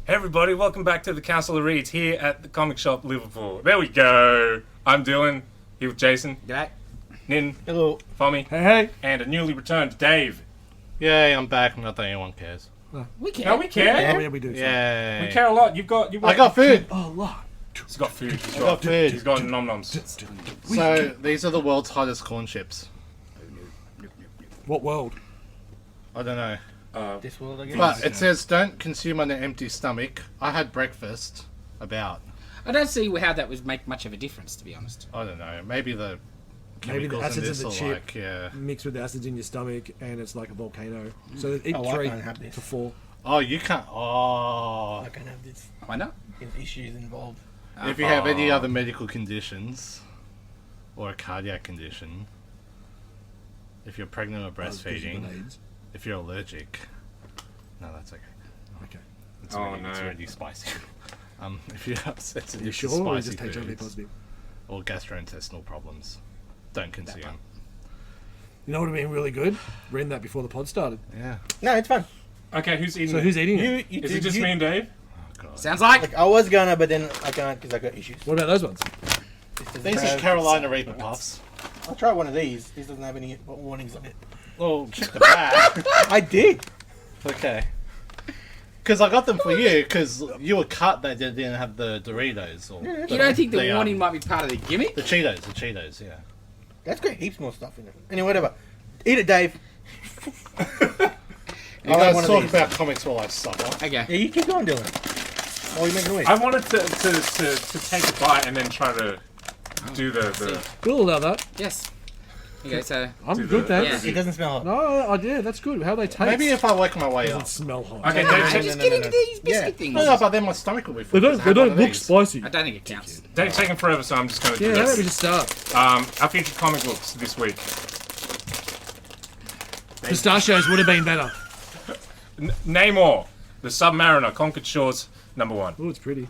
Hey everybody, welcome back to the Council of Reeds here at the Comic Shop Liverpool. There we go. I'm Dylan, here with Jason. G'day. Nin. Hello. Fomi. Hey. And a newly returned Dave. Yay, I'm back. Not that anyone cares. We care. No, we care. Yeah, we do. Yay. We care a lot. You've got I got food. Oh, lot. He's got food. I got food. He's got nom-noms. So, these are the world's hottest corn chips. What world? I don't know. This world, I guess. But it says, don't consume on an empty stomach. I had breakfast. About. I don't see how that would make much of a difference, to be honest. I don't know. Maybe the Maybe the chemicals in acids this of the are chip like, yeah. mixed with the acids in your stomach, and it's like a volcano. So eat Oh, I 3 can't have this. to 4. Oh, you can't. Oh. I can have this. Why not? There's issues involved. If you have any other medical conditions, or a cardiac condition, if you're pregnant or breastfeeding, if you're allergic, no, that's okay. Okay. It's Oh, already, no. it's already spicy. If you have sensitive You to sure? Or is spicy just HIV foods positive? or gastrointestinal problems, don't consume. You know what would have been really good? Reading that before the pod started. Yeah. No, it's fun. Okay, who's eating So it? who's eating it? Is it just me and Dave? Oh god. Sounds like. Like I was gonna, but then I can't because I got issues. What about those ones? These are Carolina Reaper Puffs. I'll try one of these. This doesn't have any warnings on it. Well, check the back. I did. Okay. Because I got them for you, because you were cut that they didn't have the Doritos. Or You don't think the the, warning might be part of the gimmick? The Cheetos, yeah. That's got heaps more stuff in it. Anyway, whatever. Eat it, Dave. You I'll have guys one of talk these. about comics while I suffer. Okay. Yeah, you keep going, Dylan. Oh, you make noise. I wanted to take a bite and then try to do the We'll allow that. Yes. Okay, so. I'm Do good the- there. Yeah. It doesn't smell hot. No, yeah, that's good. How they taste? Maybe if I work my way doesn't up. smell hot. Okay, No, Dave, no, take, Just no, get no, into no. these biscuit Yeah. things. No, but then my stomach will be full. They don't. 'cause I They had one don't of look these. spicy. I don't think it counts. Dave's taking forever, so I'm just going to do Yeah, let me this. just start. Our featured comic books this week. Pistachios would have been better. Namor, the Submariner, Conquered Shores, #1. Oh, it's pretty.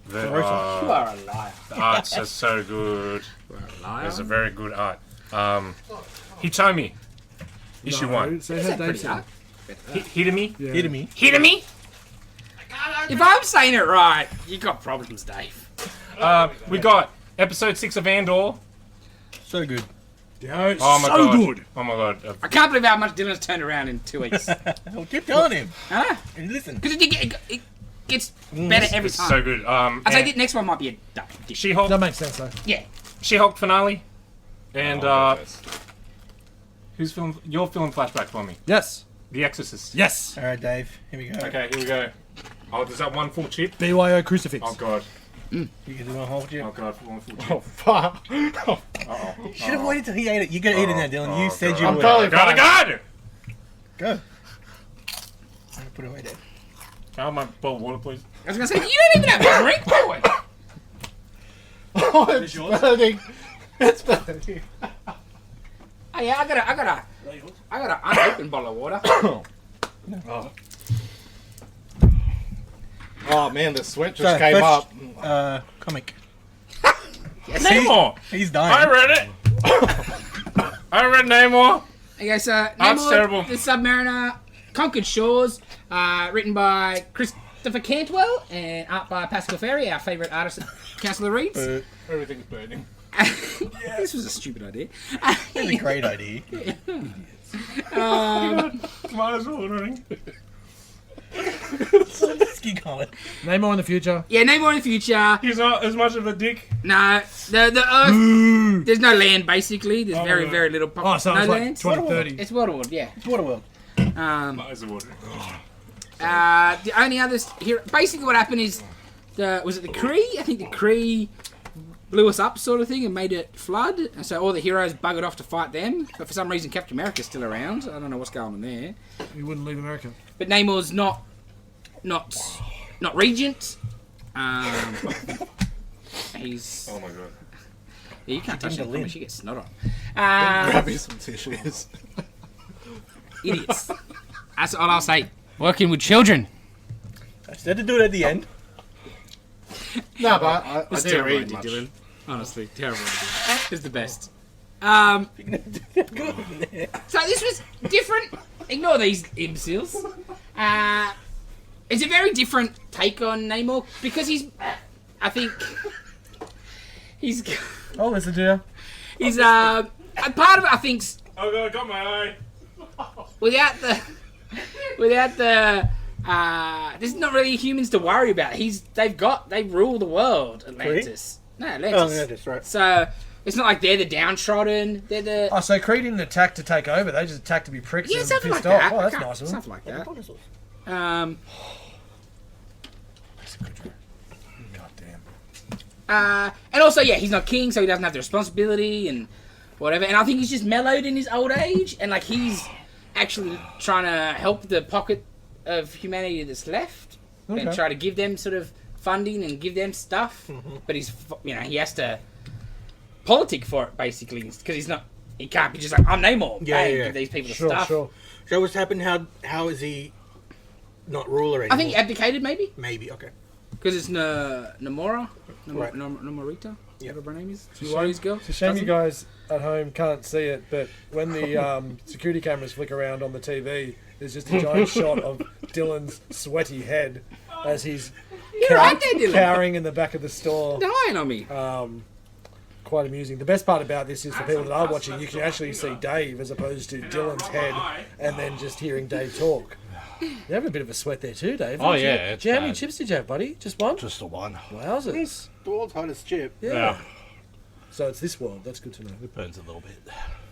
The, You are a liar. the art's are so good. You are a liar. There's a very good art. Hitomi, issue No, 1. So Is how that Dave pretty said hard? it. Hitomi? Yeah. Hit me. Hitomi? If I'm saying it right, you got problems, Dave. We got episode 6 of Andor. So good. Yeah, it's Oh my so god. good. Oh my god. I can't believe how much Dylan's turned around in 2 weeks. Well, keep telling him. Huh? And listen. Because it gets better every It's time. so good. I say the next one might be a duck. She-Hulk. That makes sense though. Yeah. She-Hulk finale. And Oh, who's film? You're filming Flashback for me. Yes. The Exorcist. Yes. All right, Dave. Here we go. Okay, here we go. Oh, does that one full chip? BYO crucifix. Oh god. You can do one whole chip. Oh god, one full chip. Oh, fuck. Uh-oh. Should have waited till he ate it. You gotta eat it now, Dylan. You said God. you I'm would. totally God, God! Go. I'm gonna put it away there. Can I have my bowl of water, please? I was going to say, you don't even have a drink, boy. Oh, it's burning. It's burning. Oh, yeah, I got an unopened bottle of water. Oh, man, the sweat just So, came up. first, comic. Namor! He's I dying. read it! I read Namor! Okay, so That's Namor, terrible. the Submariner, Conquered Shores, written by Christopher Cantwell and art by Pascal Ferry, our favourite artist at Council of Reeds. Everything's burning. This was a stupid idea. That's a great idea. Might as well drink. Keep going. Namor in the future. Yeah, Namor in the future. He's not as much of a dick. No, the Earth. There's no land basically. There's very no. very little. Oh, so no it's like land. 2030. It's Waterworld, yeah. Waterworld. Might as well drink. The only others here, basically what happened is, was it the Kree? I think the Kree blew us up, sort of thing, and made it flood. And so all the heroes buggered off to fight them. But for some reason, Captain America's still around. I don't know what's going on there. He wouldn't leave America. But Namor's not regent. He's Oh my god. yeah, you can't touch that. Lynn. She gets snot on. Grab me some tissues. Idiots. That's all I'll say. Working with children. I said to do it at the end. No, but I It's didn't terrible read idea, much. Dylan. Honestly, terrible idea. It's the best. So this was different. Ignore these imbeciles. It's a very different take on Namor because I think he's listen to you. he's a part of it. I think Oh god, I got my eye. without the there's not really humans to worry about. They rule the world. Atlantis. No, Atlantis. Oh, yeah, that's right. So it's not like they're the downtrodden. They're the Oh, so Kree didn't attack to take over. They just attacked to be pricks and something like pissed off. that. Oh, that's Okay, nice of them. Something like that. Dinosaurs. God damn. And also, yeah, he's not king, so he doesn't have the responsibility and whatever. And I think he's just mellowed in his old age, and like he's actually trying to help the pocket of humanity that's left and Okay. try to give them sort of funding and give them stuff. But he has to politic for it basically because he can't be just like I'm Namor. Yeah, hey, yeah. give these people the Sure, stuff. sure. So what's happened? How is he not ruler anymore? I think he abdicated maybe Maybe, okay. because it's Namora, Right. Namorita, Yeah. whatever her name is. It's a Warriors girl. It's a shame you guys at home can't see it, but when the security cameras flick around on the TV, there's just a giant shot of Dylan's sweaty head as he's You're right there, Dylan. cowering in the back of the store. Dying on me. Quite amusing. The best part about this is for people that are watching, you can actually see Dave as opposed to Dylan's head, and then just hearing Dave talk. You're having a bit of a sweat there too, Dave. Oh, aren't you? yeah, it's Do you how many bad. chips did you have, buddy? Just one? Just the one. Wowzers. The world's hottest chip. Yeah. Yeah. So it's this world. That's good to know. It burns a little bit.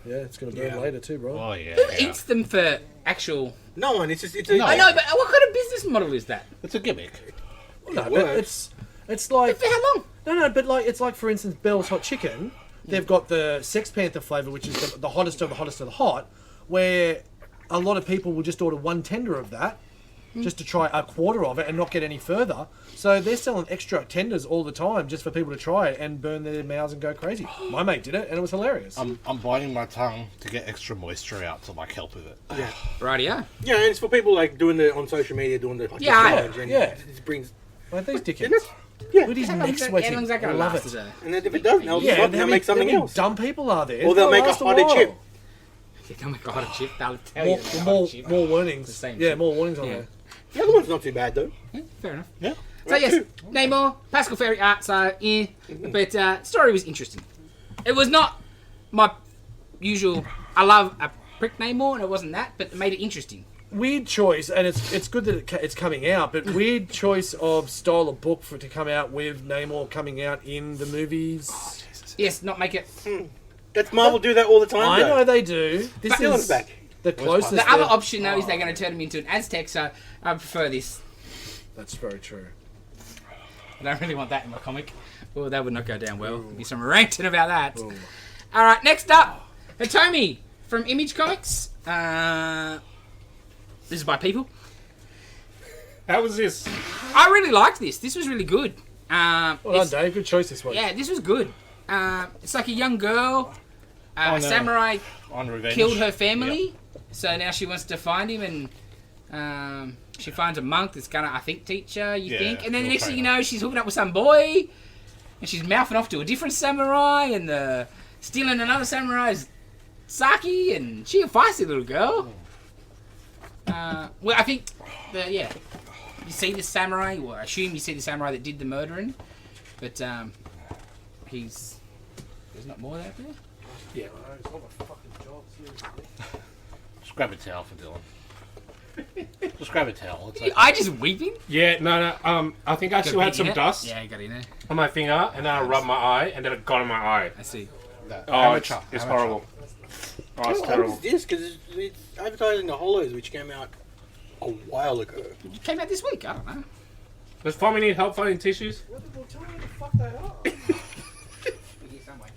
Yeah, it's going to burn Yeah. later too, bro. Oh, yeah. Who yeah. eats them for actual? No one. It's just it's a. No. I know, but what kind of business model is that? It's a gimmick. No, It but works. it's like For how long? no, but like it's like for instance Bell's Hot Chicken. They've got the Sex Panther flavor, which is the hottest of the hottest of the hot, where a lot of people will just order one tender of that, just to try a quarter of it and not get any further. So they're selling extra tenders all the time just for people to try it and burn their mouths and go crazy. My mate did it and it was hilarious. I'm biting my tongue to get extra moisture out to like help with it. Yeah. Rightio. Yeah, and it's for people like doing the on social media, doing the like, Yeah, the challenge, and yeah. it brings. Like these Isn't dickheads. it? Yeah. Look at his How neck long's sweating. that I gonna love last it. today? And then if it doesn't, they'll, Yeah, they'll make something else. Dumb people are there. Or they'll make a last hotter while. chip. Yeah, oh my god, a chip. They'll tell you. More warnings. The same Yeah, chip. more warnings on Yeah. there. The other one's not too bad though. Yeah, fair enough. Yeah. So Right, yes, too. Namor, Pascal Ferry art, so but story was interesting. It was not my usual. I love a prick Namor, and it wasn't that, but it made it interesting. Weird choice, and it's good that it's coming out, but weird choice of style of book for it to come out with Namor coming out in the movies. Yes, not make it. That's Marvel do that all the time. I though. know they do. This But Dylan's is back. the closest. The other option though is they're going to turn him into an Aztec, so I prefer this. That's very true. I don't really want that in my comic. Well, that would not go down well. There'd be some ranting about that. All right, next up, Hitomi from Image Comics. This is by People. How was this? I really liked this. This was really good. Well done, It's- Dave. Good choice this week. Yeah, this was good. It's like a young girl, Oh, no. samurai On revenge. killed her family, so now she wants to find him, and she finds a monk that's gonna, I think, teach her. You Yeah, think, and then the he'll next thing train you know, she's hooking up with some boy, and she's mouthing off to a different samurai, and stealing another samurai's sake, and she a feisty little girl. Well, I think, you see the samurai, well, I assume you see the samurai that did the murdering, but there's not more out there. Yeah. Just grab a towel for Dylan. Just grab a towel. It's I just weeping. Yeah, no. I think I still had some dust Yeah, I got in there. on my finger, and then I rubbed my eye, and then it got in my eye. I see. Oh, it's horrible. Oh, it's What terrible. is this? Because it's advertising the Hollows, which came out a while ago. It came out this week. I don't know. Does Tommy need help finding tissues?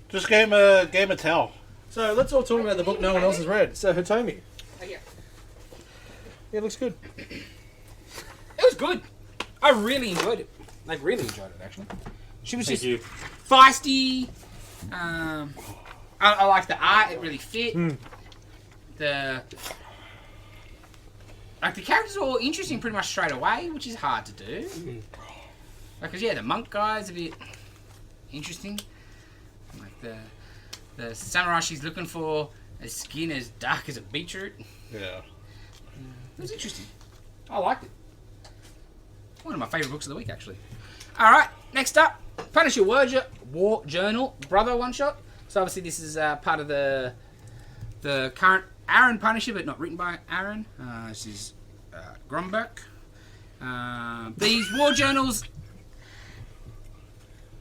Just game a towel. So let's all talk about the book no one else has read. So Hitomi. Yeah. Yeah, it looks good. It was good. I really enjoyed it. Like, really enjoyed it, actually. She was Thank just you. feisty. I liked the art. It really fit. The characters were all interesting pretty much straight away, which is hard to do. Because, the monk guy's a bit interesting. Like, the samurai she's looking for, a skin as dark as a beetroot. Yeah. It was interesting. I liked it. One of my favourite books of the week, actually. All right, next up, Punisher War Journal Brother one shot. So obviously this is part of the current Aaron Punisher, but not written by Aaron. This is Gromberg. These war journals.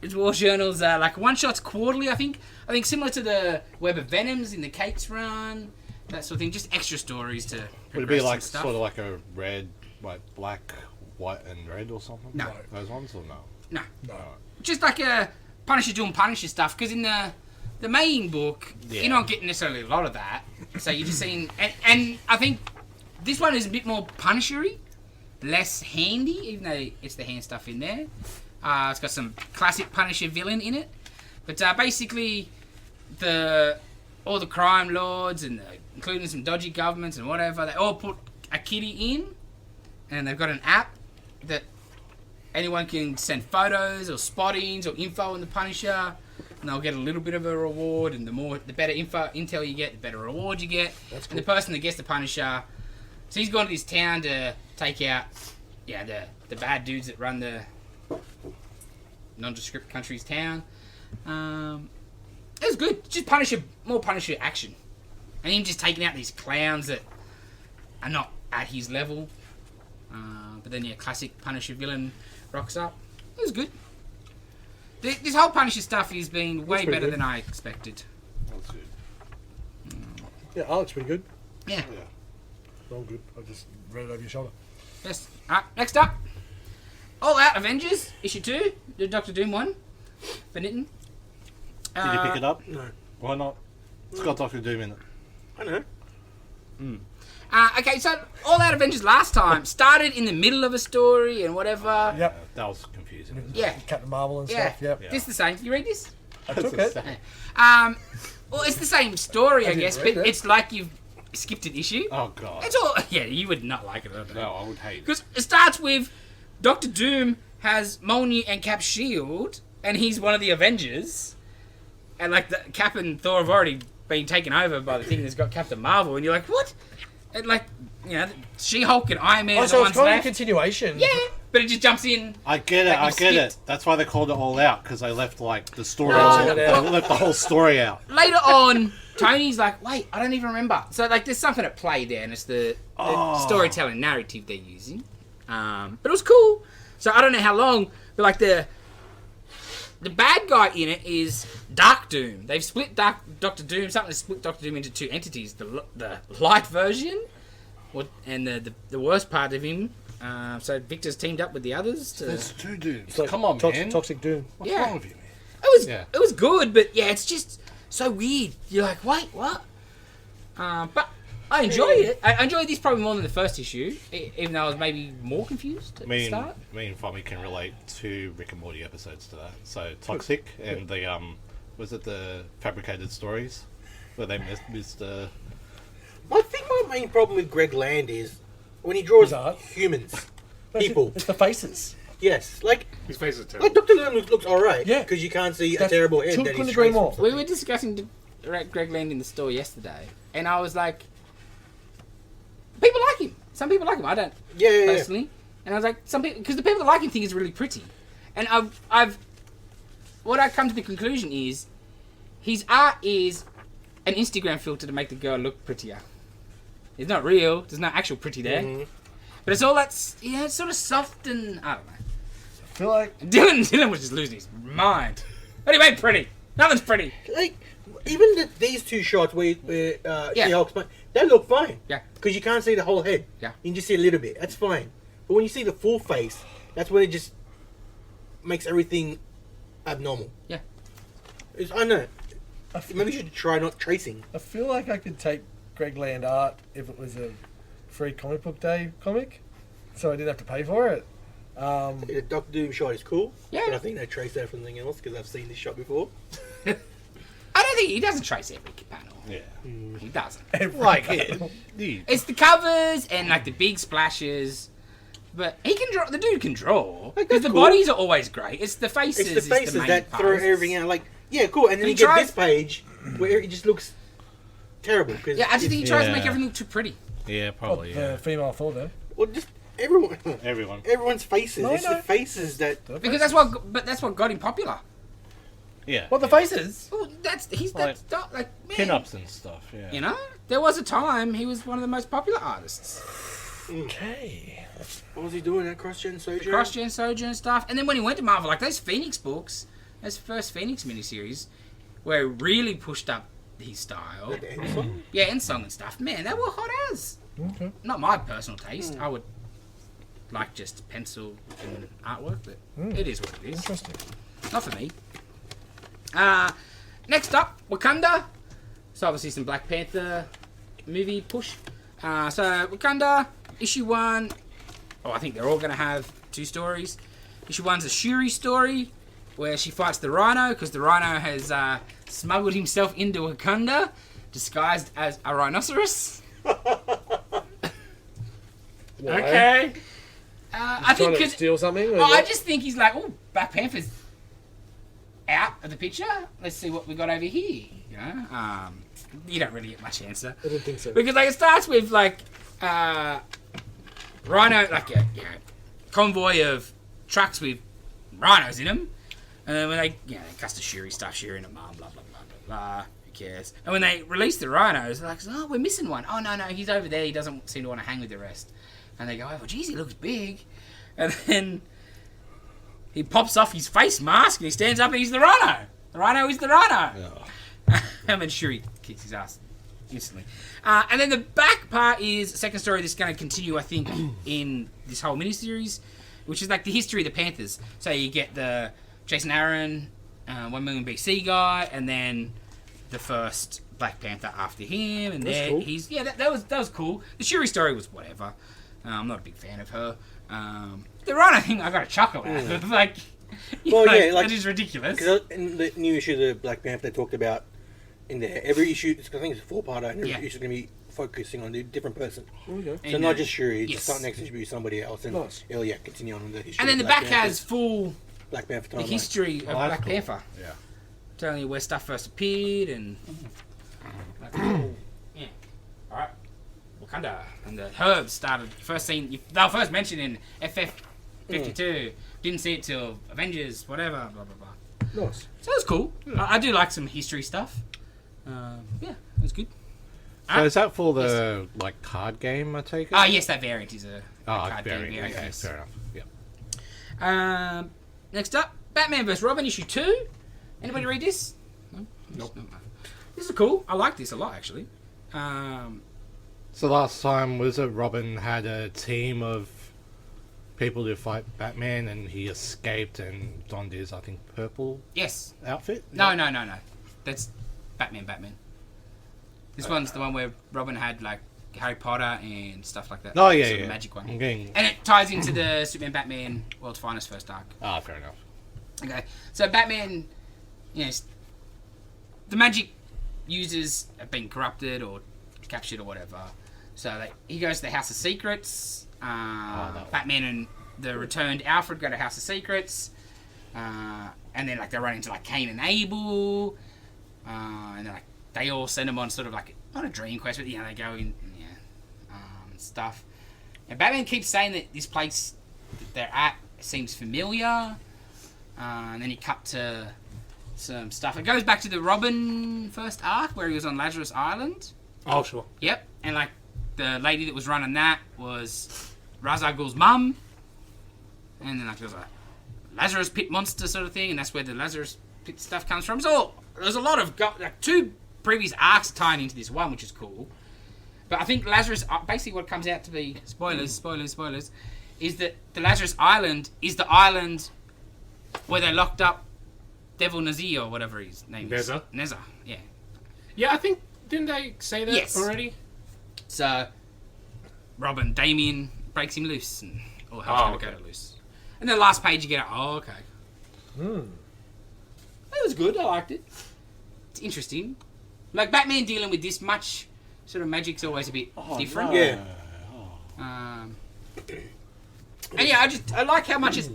It's war journals like one shots quarterly, I think. I think similar to the Web of Venoms in the Cakes run, that sort of thing. Just extra stories to. Would it be like stuff. sort of like a red, like black, white, and red or something? No. Those ones or no? No. Just like a Punisher doing Punisher stuff, because in the main book, you're not getting necessarily a lot of that. So you're just seeing, and I think this one is a bit more Punisher-y, less handy, even though it's the hand stuff in there. It's got some classic Punisher villain in it, but basically all the crime lords and including some dodgy governments and whatever, they all put a kitty in, and they've got an app that anyone can send photos or spottings or info on the Punisher, and they'll get a little bit of a reward. And the better intel you get, the better reward you get. That's cool. And the person that gets the Punisher, so he's gone to this town to take out, the bad dudes that run the nondescript country's town. It was good. Just more Punisher action, and him just taking out these clowns that are not at his level. But then classic Punisher villain rocks up. It was good. This whole Punisher stuff has been way better than I expected. That's good. Yeah, Alex, pretty good. Yeah. All good. I just read it over your shoulder. Yes. Next up, All Out Avengers issue 2, the Doctor Doom one for Nitten. Did you pick it up? No. Why not? It's got Doctor Doom in it. I know. Okay, so All Out Avengers last time started in the middle of a story and whatever. Yep. That was confusing. Yeah. Captain Marvel and Yeah. stuff. Yep. Yeah. This is the same. You read this? I took it. Well, it's the same story, I didn't guess, read but it. it's like you've skipped an issue. Oh god. It's all. Yeah, you would not like it. No, I would hate it. Because it starts with Doctor Doom has Mjolnir and Cap's shield, and he's one of the Avengers. And like the Cap and Thor have already been taken over by the thing that's got Captain Marvel, and you're like, what? And like, She-Hulk and Iron Man are the So it's ones kind of a left. continuation. Yeah, but it just jumps in. I get it, Like I you've get it. skipped. That's why they called it All Out, because they left like the story. No, they no. left the whole story out. Later on, Tony's like, wait, I don't even remember. So like, there's something at play there, and it's the storytelling narrative they're using. But it was cool. So I don't know how long, but like the bad guy in it is Dark Doom. They've split Doctor Doom. Something to split Doctor Doom into two entities: the light version, and the worst part of him. So Victor's teamed up with the others. There's two dudes. It's like Come on, man. Toxic Doom. What's Yeah. wrong with you, man? It was good, but it's just so weird. You're like, wait, what? But I enjoy it. I enjoyed this probably more than the first issue, even though I was maybe more confused at the start. Me and Fommy can relate to Rick and Morty episodes to that. So Toxic and the was it the fabricated stories where they missed I think my main problem with Greg Land is when he draws His art. humans, people. It's the faces. Yes, like His face is terrible. Dr. Doom looks alright. Yeah. because you can't see a That's- terrible head. that couldn't he's agree traced more. from We something. were discussing Greg Land in the store yesterday, and I was like, people like him. Some people like him. I don't Yeah. personally. And I was like, some people, because the people that like him think he's really pretty. And what I come to the conclusion is, his art is an Instagram filter to make the girl look prettier. It's not real. There's no actual pretty there. Mm-hmm. But it's all it's sort of soft and I don't know. I feel like Dylan was just losing his mind. What do you mean pretty? Nothing's pretty. Like, even these two shots where She-Hulk's fine, they look fine. Yeah. Because you can't see the whole head. Yeah. You can just see a little bit. That's fine. But when you see the full face, that's when it just makes everything abnormal. Yeah. I know. Maybe you should try not tracing. I feel like I could take Greg Land art if it was a free comic book day comic, so I didn't have to pay for it. The Doctor Doom shot is cool. Yeah. But I think they trace that from something else because I've seen this shot before. I don't think he doesn't trace every panel. Yeah. He doesn't. Like it. It's the covers and like the big splashes. But he can draw. The dude can draw. Like, Because that's the cool. bodies are always great. It's the faces. It's the faces main that part. throw everything out. Like, yeah, cool. And then He you get tries- this page where it just looks terrible. Cause Yeah, I just think he tries to make Yeah. everything look too pretty. Yeah, Well, probably. the Yeah. female Thor though. Well, just Everyone's faces. No, It's no. the faces that. Because that's what got him popular. Yeah. What, the faces? Well, that's Like, man, Pin-ups and stuff, yeah. You know, there was a time he was one of the most popular artists. Okay. What was he doing? That cross-gen sojourn? Cross-gen Sojourn stuff, and then when he went to Marvel, like those Phoenix books, those first Phoenix miniseries, where it really pushed up his style. Like the end song? Yeah, and song and stuff. Man, they were hot as. Okay. Not my personal taste. I would like just pencil and artwork, but it is what it is. Interesting. Not for me. Next up, Wakanda. So obviously some Black Panther movie push. So Wakanda, issue 1. Oh, I think they're all going to have 2 stories. Issue 1's a Shuri story, where she fights the Rhino, because the Rhino has smuggled himself into Wakanda, disguised as a rhinoceros. Okay. I think Trying to because steal something? Or I what? just think he's like, oh, Black Panther's out of the picture. Let's see what we got over here. You know, you don't really get much answer I didn't think so. because like it starts with like Rhino, like a convoy of trucks with rhinos in them, and then when they they cuss the Shuri stuff, Shuri and a mom, blah blah blah blah blah. Who cares? And when they release the rhinos, they're like, oh, we're missing one. Oh no, he's over there. He doesn't seem to want to hang with the rest. And they go, oh, well, geez, he looks big. And then he pops off his face mask and he stands up and he's the Rhino. The Rhino is the Rhino. And then Shuri kicks his ass instantly. And then the back part is a second story that's going to continue, I think, in this whole miniseries, which is like the history of the Panthers. So you get the Jason Aaron, 1 million BC guy, and then the first Black Panther after him. And That's there cool. he's that was cool. The Shuri story was whatever. I'm not a big fan of her. The Rhino thing, I got a chuckle at. Like, Well, yeah, like that is ridiculous. because in the new issue of the Black Panther, they talked about in there every issue. I think it's a 4-parter, and every issue is going to be focusing on a different person. Okay. So And, not just Shuri. yes. Just next issue be somebody else, and Nice. it'll continue on with the history. And then of the Black back Panther, has full Black Panther the timeline. history of Oh, that's Black cool. Panther, Yeah. telling you where stuff first appeared and. Like, cool. Yeah. All right. Wakanda and the herbs started first seen. They were first mentioned in FF52. Didn't see it till Avengers, whatever. Blah blah blah. Nice. So it was cool. I do like some history stuff. Yeah, it was good. So is that for the like card game? I take it. Yes, that variant is a card game very variant. okay, Yes. fair enough. Yeah. Next up, Batman vs Robin issue 2. Anybody read this? No? Nope. This is cool. I like this a lot actually. So last time was it Robin had a team of people to fight Batman, and he escaped and donned his, I think, purple Yes. outfit. No. That's Batman. This one's the one where Robin had like Harry Potter and stuff like that. Oh yeah, Sort of yeah. magic one. I'm getting. And it ties into the Superman Batman World's Finest first arc. Ah, fair enough. Okay, so Batman, the magic users have been corrupted or captured or whatever. So he goes to the House of Secrets. Batman and the returned Alfred go to House of Secrets. And then they run into Cain and Abel. And then they all send them on sort of not a dream quest, but they go in stuff. And Batman keeps saying that this place that they're at seems familiar. And then he cut to some stuff. It goes back to the Robin first arc where he was on Lazarus Island. Oh, sure. Yep, and the lady that was running that was Ra's al Ghul's mum. And then there was a Lazarus Pit monster sort of thing, and that's where the Lazarus Pit stuff comes from. So there's a lot of 2 previous arcs tying into this one, which is cool. But I think Lazarus, basically what it comes out to be, spoilers, is that the Lazarus Island is the island where they locked up Devil Nazir or whatever his name is. Nezza, yeah. Yeah, I think, didn't they say that Yes. already? So Robin, Damien breaks him loose, and all hell's gonna go to loose. And then last page you get, okay. That was good, I liked it. It's interesting. Batman dealing with this much sort of magic's always a bit different. Yeah. And yeah, I like how much it's...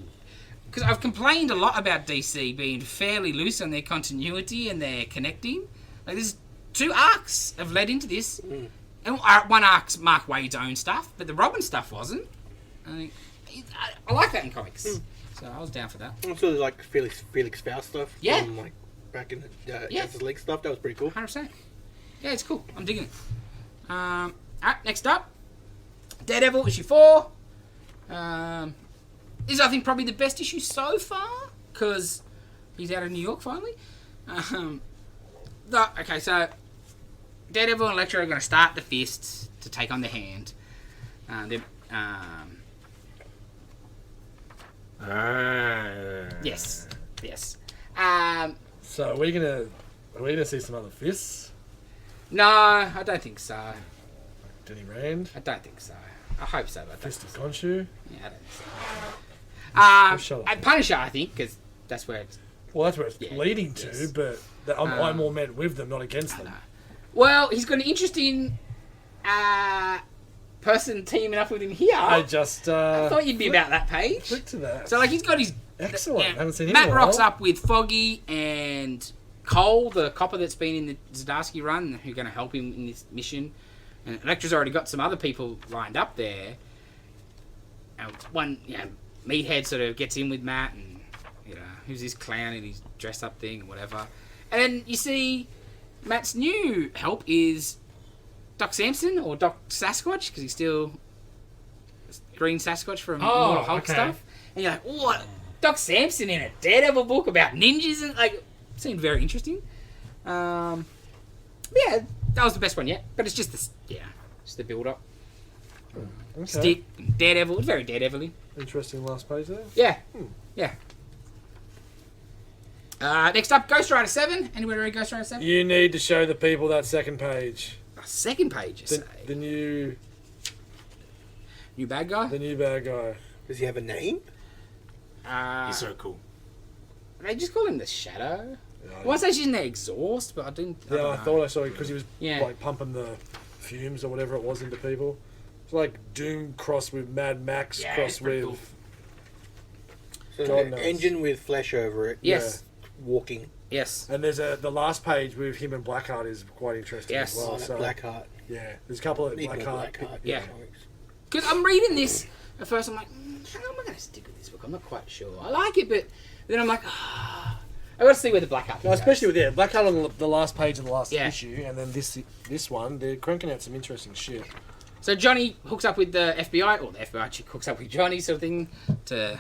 Because I've complained a lot about DC being fairly loose on their continuity and their connecting. There's 2 arcs have led into this. And one arc's Mark Waid's own stuff, but the Robin stuff wasn't. I like that in comics, so I was down for that. Also, like Felix Faust stuff. Yeah. From, like back in the Justice League stuff. That was pretty cool. 100%. Yeah, it's cool. I'm digging it. Alright, next up, Daredevil issue 4. This is, I think, probably the best issue so far because he's out of New York finally. Okay, so Daredevil and Elektra are going to start the fists to take on the Hand. Yes. So are we gonna see some other fists? No, I don't think so. Denny Rand, I don't think so. I hope so, but I don't Fist think of so. Khonshu. Yeah, I don't think so. Shut up. And Punisher, I think, because that's where it's... Well, that's where it's Yeah, leading to, yes. but I'm more meant with them, not against them. Well, he's got an interesting person teaming up with him here. I just thought you'd be about that page. click to that. So, like, he's got his... Excellent. Haven't seen him Matt in a while. rocks up with Foggy and Cole, the copper that's been in the Zdarsky run, who's going to help him in this mission. And Elektra's already got some other people lined up there. And one, Meathead sort of gets in with Matt, and who's this clown in his dress up thing or whatever. And then you see Matt's new help is Doc Samson or Doc Sasquatch, because he's still Green Sasquatch from Immortal Hulk stuff. And you're like, what? Doc Samson in a Daredevil book about ninjas, and like, seemed very interesting. Yeah, that was the best one yet. But it's just just the build up. Okay. Stick, Daredevil. It's very Daredevil-y. Interesting last page there. Yeah. Yeah. Next up, Ghost Rider 7. Anybody read Ghost Rider 7? You need to show the people that second page. Second page, you say. The new New bad guy? the new bad guy. Does he have a name? He's so cool. They just call him the Shadow. Yeah, I want to say she's in the exhaust, but I didn't. I don't know. thought I saw it because he was Yeah. like pumping the fumes or whatever it was into people. It's like Doom crossed with Mad Max Yeah, crossed it's pretty with. So God the knows. engine with flesh over it. Yes. Walking. Yes. And there's the last page with him and Blackheart is quite interesting Yes. as well. Oh, that So, Blackheart. yeah, there's a couple of Need more Blackheart. Blackheart. Yeah. comics. Because I'm reading this, at first I'm like, how am I going to stick with this book? I'm not quite sure. I like it, but then I'm like, I got to see where the Blackheart thing No, especially goes. with Blackheart on the last page of the last Yeah. issue, and then this one, they're cranking out some interesting shit. So Johnny hooks up with the FBI, or the FBI chick hooks up with Johnny, sort of thing, to...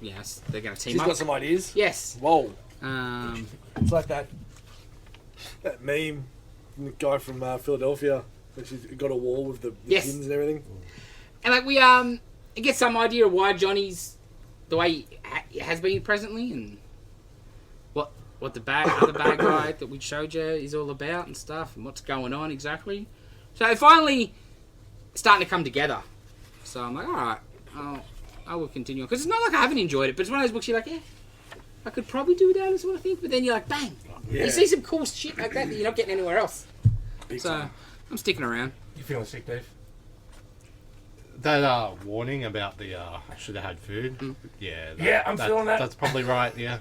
Yes, they're going to team She's up. got some ideas. Yes. Whoa, Um, it's like that meme, from the guy from Philadelphia, that she's got a wall with the Yes. pins and everything. and like we get some idea of why Johnny's the way he has been presently, and what the other bad guy that we showed you is all about and stuff, and what's going on exactly. So they're finally starting to come together. So I'm like, all right, I will continue because it's not like I haven't enjoyed it, but it's one of those books you're like, yeah, I could probably do that as well, I think. But then you're like, bang, you see some cool shit like that you're not getting anywhere else. Big So time. I'm sticking around. You feeling sick, Dave? That warning about the should have had food. Yeah. Yeah, I'm feeling that. That's probably right. Yeah.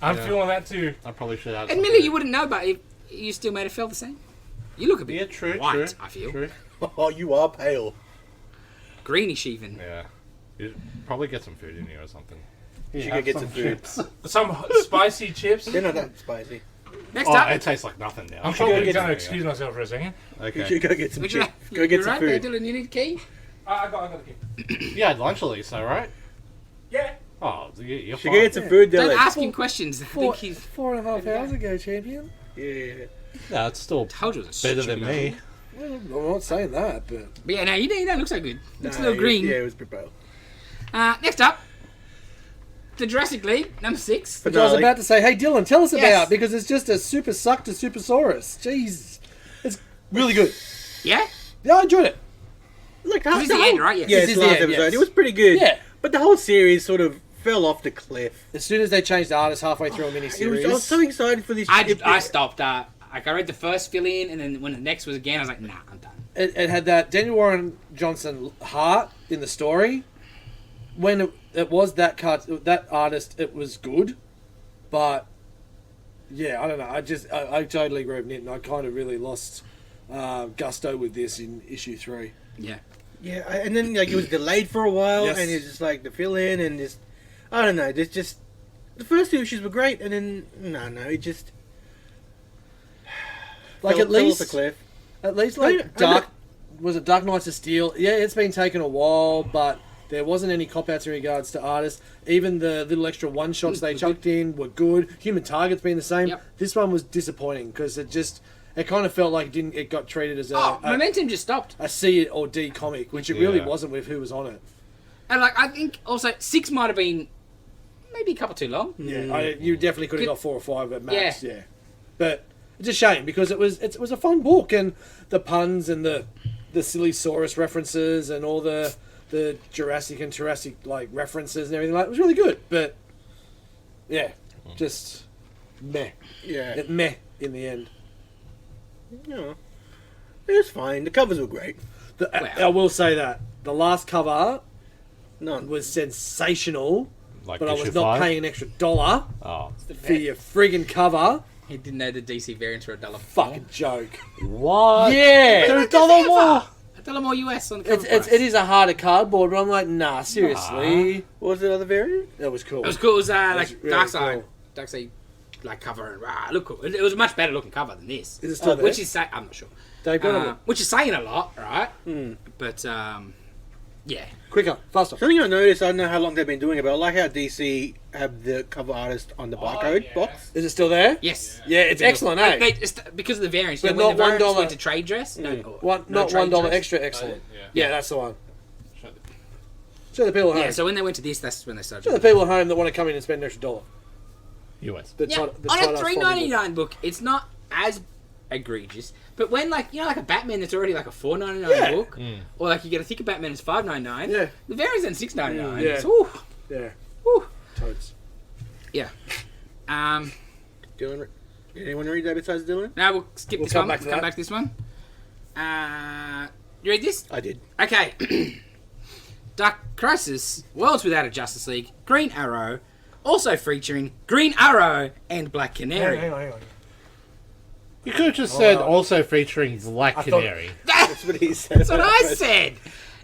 I'm Yeah. feeling that too. I probably should have. Admittedly, you wouldn't know, but you still made it feel the same. You look a bit Yeah, true. white, True. I feel. True. Oh, you are pale. Greenish even. Yeah. You probably get some food in here or something. You should go get some food. Some spicy chips. They're not that spicy. Next Oh, up, it tastes like nothing now. I'm should probably go get going to some- excuse myself for a second. You Okay. should go get some Would you- chips. Go get some right there, food. Dylan, you need a key? I got the key. You had lunch at least, though, right? Yeah. Oh, you're You should fine. go get some food, Don't Dylan. ask him questions. I think he's 4.5 hours ago, champion. Yeah. No, it's still told you it was a better shit than show. me. Well, I'm not saying that, but But yeah, no, you don't look so good. Looks a Nah, little green. Yeah, it was a bit pale. Next up, the Jurassic League, number 6. I was about to say, hey Dylan, tell us Yes. about, because it's just a super suck to Supersaurus. Jeez, it's really good. Yeah? Yeah, I enjoyed it. Like, This is the end, right? Yes. Yeah, This it's is the the last end, episode. yes. It was pretty good. Yeah. But the whole series sort of fell off the cliff. As soon as they changed the artist halfway through a mini-series, I was so excited for this. I stopped. I read the first fill-in, and then when the next was again, I was like, nah, I'm done. it had that Daniel Warren Johnson heart in the story. When it was that artist, it was good, but yeah, I don't know. I totally agree with Nick, and I kind of really lost gusto with this in issue 3. Yeah. Yeah, and then like it was delayed for a while, Yes. and it's just like the fill in and just I don't know. There's just the first 2 issues were great, and then no, it just Like fell at least, off a cliff. like Dark Knights of Steel. Yeah, it's been taken a while, but there wasn't any cop outs in regards to artists. Even the little extra one shots they chucked in were good. Human Target's been the same. Yep. This one was disappointing because it kind of felt like it got treated as a momentum just stopped. a C or D comic, which it really wasn't with who was on it. And like I think also 6 might have been maybe a couple too long. Yeah, you definitely could have got 4 or 5 at max. Yeah, but it's a shame because it was a fun book, and the puns and the silly Saurus references and all the Jurassic and Jurassic like references and everything like it was really good. But yeah, just meh. Yeah, Meh in the end. yeah, it was fine. The covers were great. I will say that the last cover None. was sensational, Like but I was issue not 5? paying an extra $1 Oh. for your friggin' cover. He didn't know the DC variants were $1. Fucking joke. What? Yeah, They're $1 more. $1 more US on the cover it is a harder cardboard, but I'm like, nah, seriously. What was the other variant? That was cool. It was cool. It was was like really Darkseid. cool. Darkseid like cover and look cool. It was a much better looking cover than this. Is it still there? Which is I'm not sure. Dave got it. Which is saying a lot, right? But yeah. Quicker, faster. Something I noticed, I don't know how long they've been doing it, but I like how DC have the cover artist on the barcode box. Is it still there? Yes. Yeah, it's excellent, eh? Because of the variants. But You know, when not the variants $1 went to trade dress. No, Not trade $1 dress. extra excellent. Yeah. Yeah, that's the one. Show the people at home. Yeah. So when they went to this, that's when they started. Show the people at home that want to come in and spend an extra $1. US. The Yeah, the on a Titus $3.99 book, it's not as egregious. But when like a Batman that's already like a $4.99 Yeah. book, or like you get a thicker Batman that's $5.99. Yeah. The variant's then $6.99. Yeah. It's, ooh, Yeah, ooh. totes. Yeah. Dylan, did anyone read that besides Dylan? Now we'll skip this come one. back to Come that. back to this one. You read this? I did. Okay. Dark Crisis, Worlds Without a Justice League, Green Arrow, also featuring Green Arrow and Black Canary. Hang on. You could have just said no. also featuring Black thought- Canary. That's what he said. That's what I said.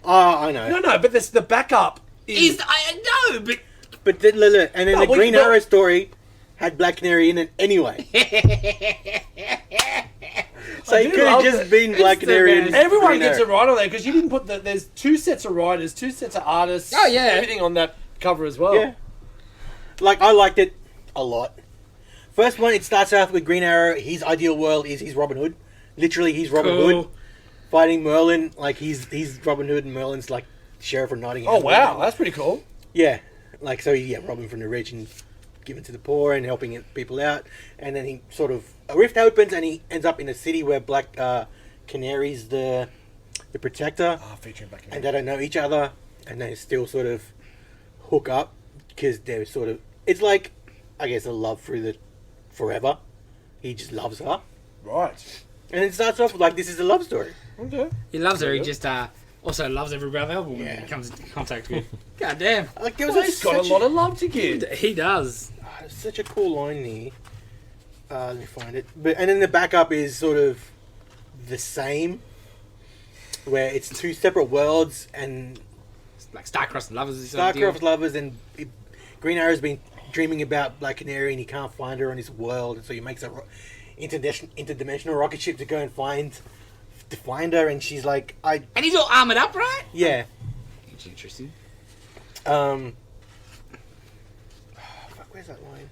Oh, I know. No, but the backup Is I know, but But then, look, and then No, the Green but- Arrow story had Black Canary in it anyway. So it do could have love just it. been Black the Canary and best. everyone Green gets Arrow. it right on there because you didn't put there's 2 sets of writers, 2 sets of artists. Oh, yeah. everything on that cover as well. Yeah. Like, I liked it a lot. First one, it starts out with Green Arrow. His ideal world is he's Robin Hood. Literally, he's Robin Cool. Hood. Fighting Merlin. Like, he's Robin Hood and Merlin's, like, Sheriff of Nottingham. Oh wow, that's pretty cool. Yeah. Like, so, yeah, robbing from the rich and giving to the poor and helping people out. And then he sort of... A rift opens and he ends up in a city where Black Canary's the protector. Oh, featuring Black And they don't know each other. And they still sort of hook up because they're sort of... It's like, I guess, a love through the forever. He just loves her. Right. And it starts off with, like, this is a love story. Okay. he loves her. He just also loves every other woman he comes into contact with. God damn. Like, there was Well, he's got a lot of love to give. He does. Such a cool line there. Let me find it. And then the backup is sort of the same, where it's 2 separate worlds, and Like Star-Crossed Lovers. Is sort of Starcraft deal. lovers, and Green Arrow's been dreaming about Black Canary, and he can't find her on his world, and so he makes a interdimensional rocket ship to go and find her, and she's like, And he's all armored up, right? yeah. It's interesting. Fuck, where's that line?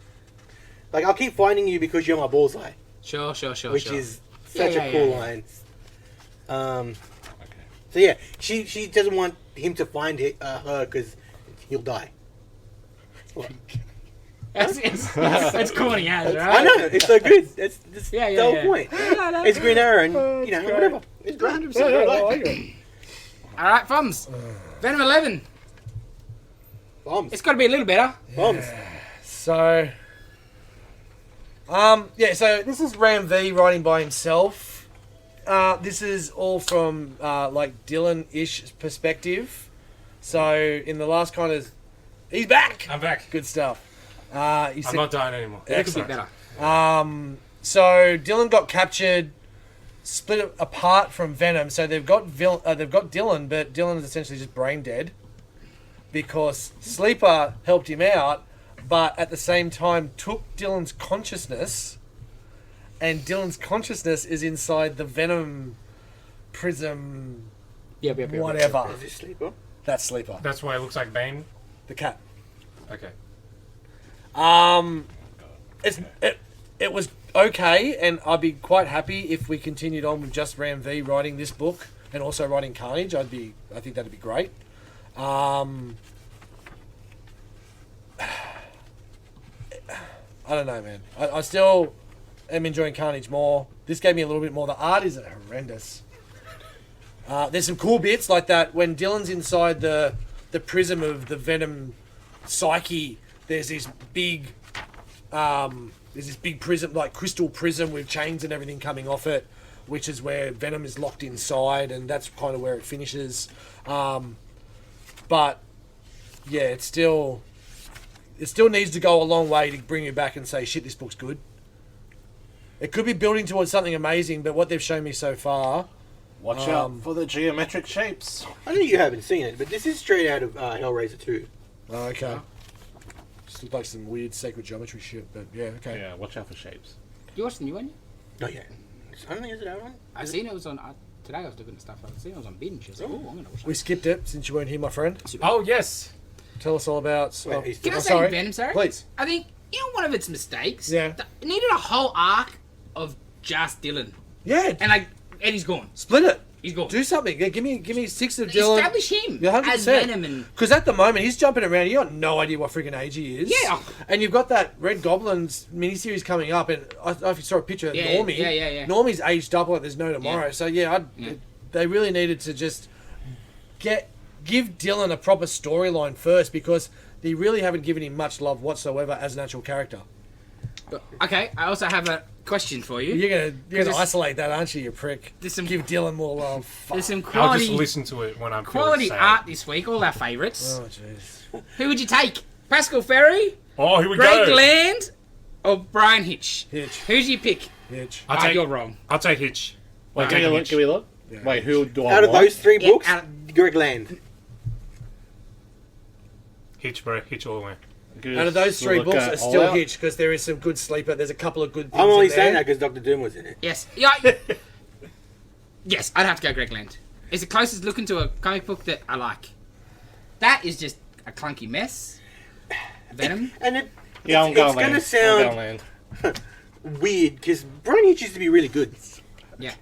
Like, I'll keep finding you because you're my bullseye, Sure. which is such a cool yeah. line. So yeah, she doesn't want him to find her because he'll die. That's corny as, right? I know, it's so good. That's Yeah, the whole yeah. point. No. It's Green Arrow, and you know, great. whatever. It's great. 100%. Yeah, I I like like it. it. All right, Fums. Venom 11. Bombs. It's got to be a little better. Bombs. So, yeah. So this is Ram V writing by himself. This is all from like Dylan-ish perspective. So in the last kind of, he's back. I'm back. Good stuff. He I'm not dying anymore. That could be excellent. better. So Dylan got captured split it apart from Venom. So they've got Dylan, but Dylan is essentially just brain dead because Sleeper helped him out, but at the same time took Dylan's consciousness, and Dylan's consciousness is inside the Venom prism. Yep. Whatever. Is this Sleeper? That's Sleeper. That's why it looks like Bane. The cat. Okay. It was okay, and I'd be quite happy if we continued on with just Ram V writing this book and also writing Carnage. I think that'd be great. I don't know, man. I still am enjoying Carnage more. This gave me a little bit more. The art is horrendous. There's some cool bits like that when Dylan's inside the prism of the Venom psyche. There's this big prism, like crystal prism with chains and everything coming off it, which is where Venom is locked inside, and that's kind of where it finishes. But yeah, it still needs to go a long way to bring you back and say, shit, this book's good. It could be building towards something amazing, but what they've shown me so far. Watch out for the geometric shapes. I think you haven't seen it, but this is straight out of Hellraiser 2. Oh, okay. Just looked like some weird sacred geometry shit, but yeah, okay. Yeah, watch out for shapes. You watched the new one? Not yet. I don't think it's out one. I seen it was on. Today I was looking at stuff. I seen it was on binge. I was like, oh, I'm gonna watch We that. skipped it since you weren't here, my friend. Oh yes. Tell us all about. Wait, Can I say sorry. Venom? Sorry. Please. I think one of its mistakes. Yeah. It needed a whole arc of just Dylan, Yeah, and he's gone. split it. He's gone. Do something. Yeah, give me 6 of Dylan. Establish him Yeah, 100%. as Venom and. Because at the moment he's jumping around. You got no idea what freaking age he is. Yeah. And you've got that Red Goblin's miniseries coming up, and I don't know if you saw a picture of Yeah, Normie. yeah. Normie's aged up like there's no tomorrow. Yeah. So yeah, they really needed to just give Dylan a proper storyline first, because they really haven't given him much love whatsoever as an actual character. Okay, I also have a question for you. You're gonna it's- isolate that, aren't you, you prick? There's some- Give Dylan more love. Fuck. There's some I'll quality, just listen to it when I'm quality feeling sad. art this week. All our favourites. Oh jeez. Who would you take? Pascal Ferry, Oh, here we Greg go. Land, or Brian Hitch? Hitch. Who's your pick? Hitch. You're wrong. I'll take Hitch. Wait, Take give me a look. Hitch. Give me a look. Yeah. Wait, who do I Out of want? those 3 Yeah, books, out Greg Land. Hitch, bro. Hitch all the way. Out of those 3 Look books, at it's All still Out. Hitch, because there is some good sleeper. There's a couple of good things I'm only in there. saying that because Dr. Doom was in it. Yes. Yeah. Yes, I'd have to go Greg Land. It's the closest looking to a comic book that I like. That is just a clunky mess. Venom. And it, Yeah, I'm it's going going to land. sound I'm going land. weird because Brian Hitch used to be really good. Yeah.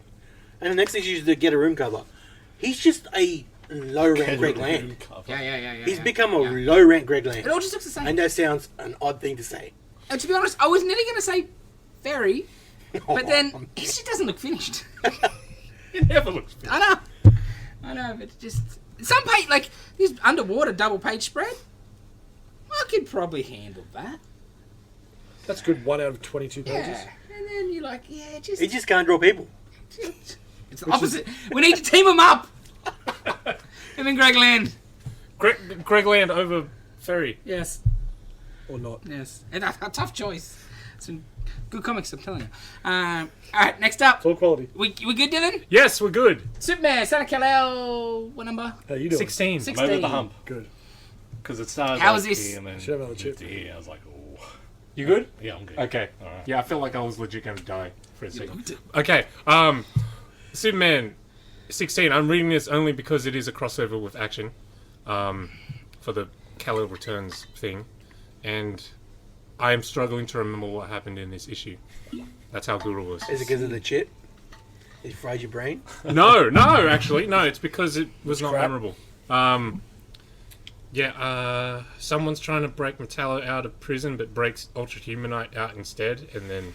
And the next thing he used to get a room cover. He's just a low rank Greg Land. Yeah. He's become a low rank Greg Land. It all just looks the same. And that sounds an odd thing to say. To be honest, I was nearly going to say Ferry, but then he just doesn't look finished. It never looks good. I know, but just some page like this underwater double page spread. I could probably handle that. That's good. 1 out of 22 pages. Yeah, and then you're like, He just can't draw people. it's the opposite. We need to team them up. Him and Greg Land. Greg Land over Ferry. Yes, Or not. yes, and a tough choice. Some good comics, I'm telling you. All right, next up, It's all quality. we good, Dylan? Yes, we're good. Superman, son of Kal-El. What number? How you doing? 16. Six- I'm over the 16. hump. Good. Because it started How like is this? here and then Should have another chip. moved to here. I was like, oh. You good? Yeah, I'm good. Okay. Alright. Yeah, I felt like I was legit going to die for a second. Okay. Superman 16. I'm reading this only because it is a crossover with action for the Kal-El Returns thing. And I am struggling to remember what happened in this issue. That's how good it was. Is it because of the chip? It fried your brain? No, actually. No, it's because it was not crap. memorable. Someone's trying to break Metallo out of prison, but breaks Ultra Humanite out instead, and then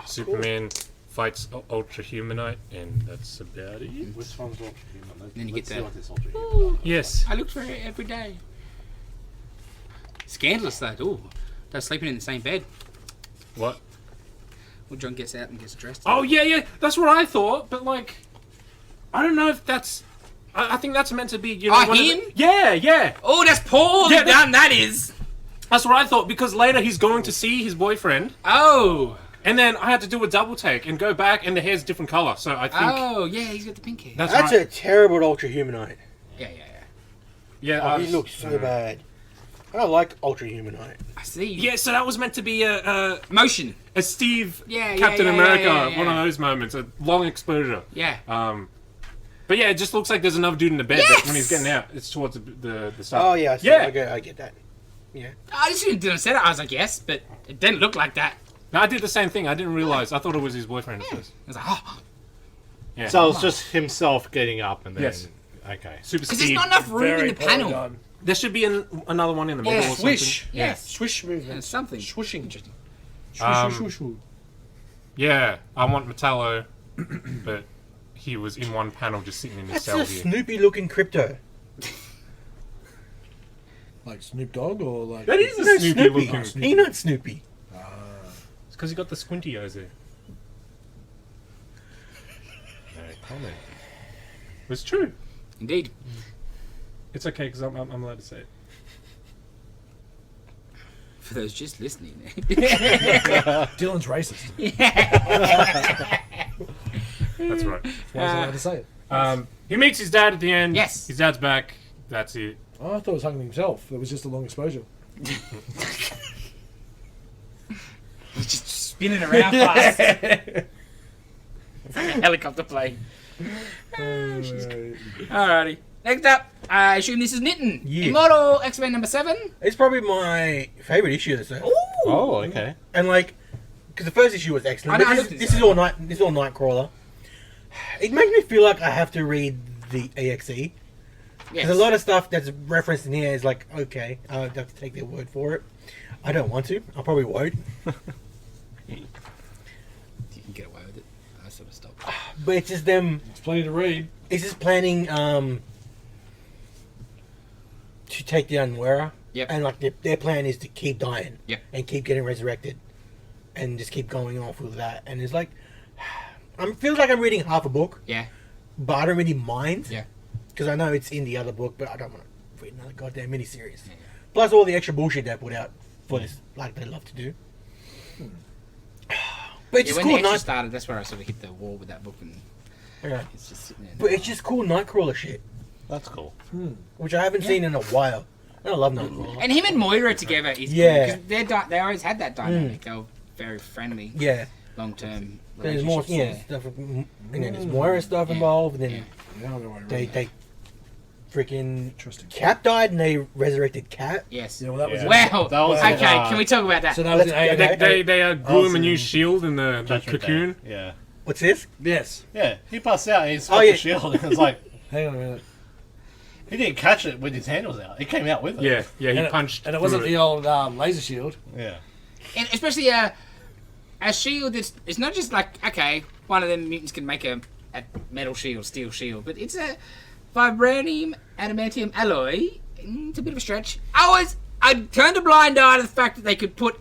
Superman fights Ultra Humanite, and that's about it. Which one's Ultra Human? Then you Let's get see the- what this Ultra Human does. Yes. I look for it every day. Scandalous though. Ooh, they're sleeping in the same bed. What? Well, John gets out and gets dressed. Oh, yeah. That's what I thought, but, like, I don't know if that's... I think that's meant to be, you know... Oh, one of him? the- Yeah. Oh, that's Paul. Yeah, That is. That's what I thought, because later he's going to see his boyfriend, Oh. And then I had to do a double take and go back, and the hair's different color. So I think Oh, yeah, he's got the pink hair. that's That's right. a terrible Ultra Humanite. Yeah. Yeah, Oh, he looks so bad. I don't like Ultra Humanite. I see. yeah. So that was meant to be a Motion. Steve Yeah, Captain yeah, America, yeah. one of those moments, a long exposure. Yeah. But yeah, it just looks like there's another dude in the bed Yes! that when he's getting out. It's towards the stuff. Oh, yeah. I see. Yeah. I get that. Yeah. I just didn't say that. I was like, yes, but it didn't look like that. No, I did the same thing. I didn't realize. I thought it was his boyfriend at first. I was like, oh. Yeah. So it's just himself getting up and then. Yes. Okay. Super Because speed. there's not enough room in the panel. Done. There should be another one in the middle Yeah. or something. Swish. Yes. Swish movement. It's something. Swishing. Interesting. Swish, swish, swish. Yeah, I want Metallo, but he was in one panel just sitting in his That's cell a here. Snoopy-looking crypto. Like Snoop Dogg or like. That is a No, Snoopy looking. Peanut Snoopy. It's because he got the squinty eyes there. No comment. It's true. Indeed. It's okay because I'm allowed to say it. For those just listening. Dylan's racist. That's right. Why is he allowed to say it? He meets his dad at the end. Yes. His dad's back. That's it. Oh, I thought it was hugging himself. It was just a long exposure. He's just spinning around fast. It's like a helicopter plane. Alrighty. Next up, I assume this is Nitten. Yeah. Immortal X-Men number 7. It's probably my favorite issue of the set. Oh, okay. And like, because the first issue was excellent. I know, But I this, looked this is all Nightcrawler. It makes me feel like I have to read the EXE. Yes. Because a lot of stuff that's referenced in here is like, okay, I have to take their word for it. I don't want to. I probably won't. You can get away with it. I sort of stopped. But it's just them. It's plenty to read. It's just planning to take down Moira. Yep. And like their plan is to keep dying. Yep. And keep getting resurrected. And just keep going off with that. And it's like, feels like I'm reading half a book. Yeah. But I don't really mind. Yeah. Because I know it's in the other book, but I don't want to read another goddamn miniseries. Yeah. Plus all the extra bullshit they put out for this, like they love to do. But it's just when cool. the extra started, that's where I sort of hit the wall with that book, and Yeah. it's just sitting there. But it's just cool Nightcrawler shit, That's cool. which I haven't seen in a while. And I love Nightcrawler. And him and Moira together is Yeah. cool, 'cause they always had that dynamic. They were very friendly, Yeah. long-term There's more, relationships stuff, and then there's Moira stuff involved, and then Yeah. Now I know why I read they that. freaking Interesting. Cap died, and they resurrected Cap. Yes. Yeah, well, that was Yeah. Wow. That was Okay, in, can we talk about that? So that was in Let's- A. okay. They grew him a new Awesome. shield in the Judgment Day. cocoon. Yeah. What's this? Yes. Yeah, he passed out and he Oh, swapped yeah. the shield. It's like, Hang on a minute. he didn't catch it when his hand was out. It came out with it. Yeah, he And punched. and it wasn't through the old laser shield. Yeah. And especially a shield that's it's not just like, okay, one of them mutants can make a metal shield, steel shield, but it's a vibranium adamantium alloy. It's a bit of a stretch. I turned a blind eye to the fact that they could put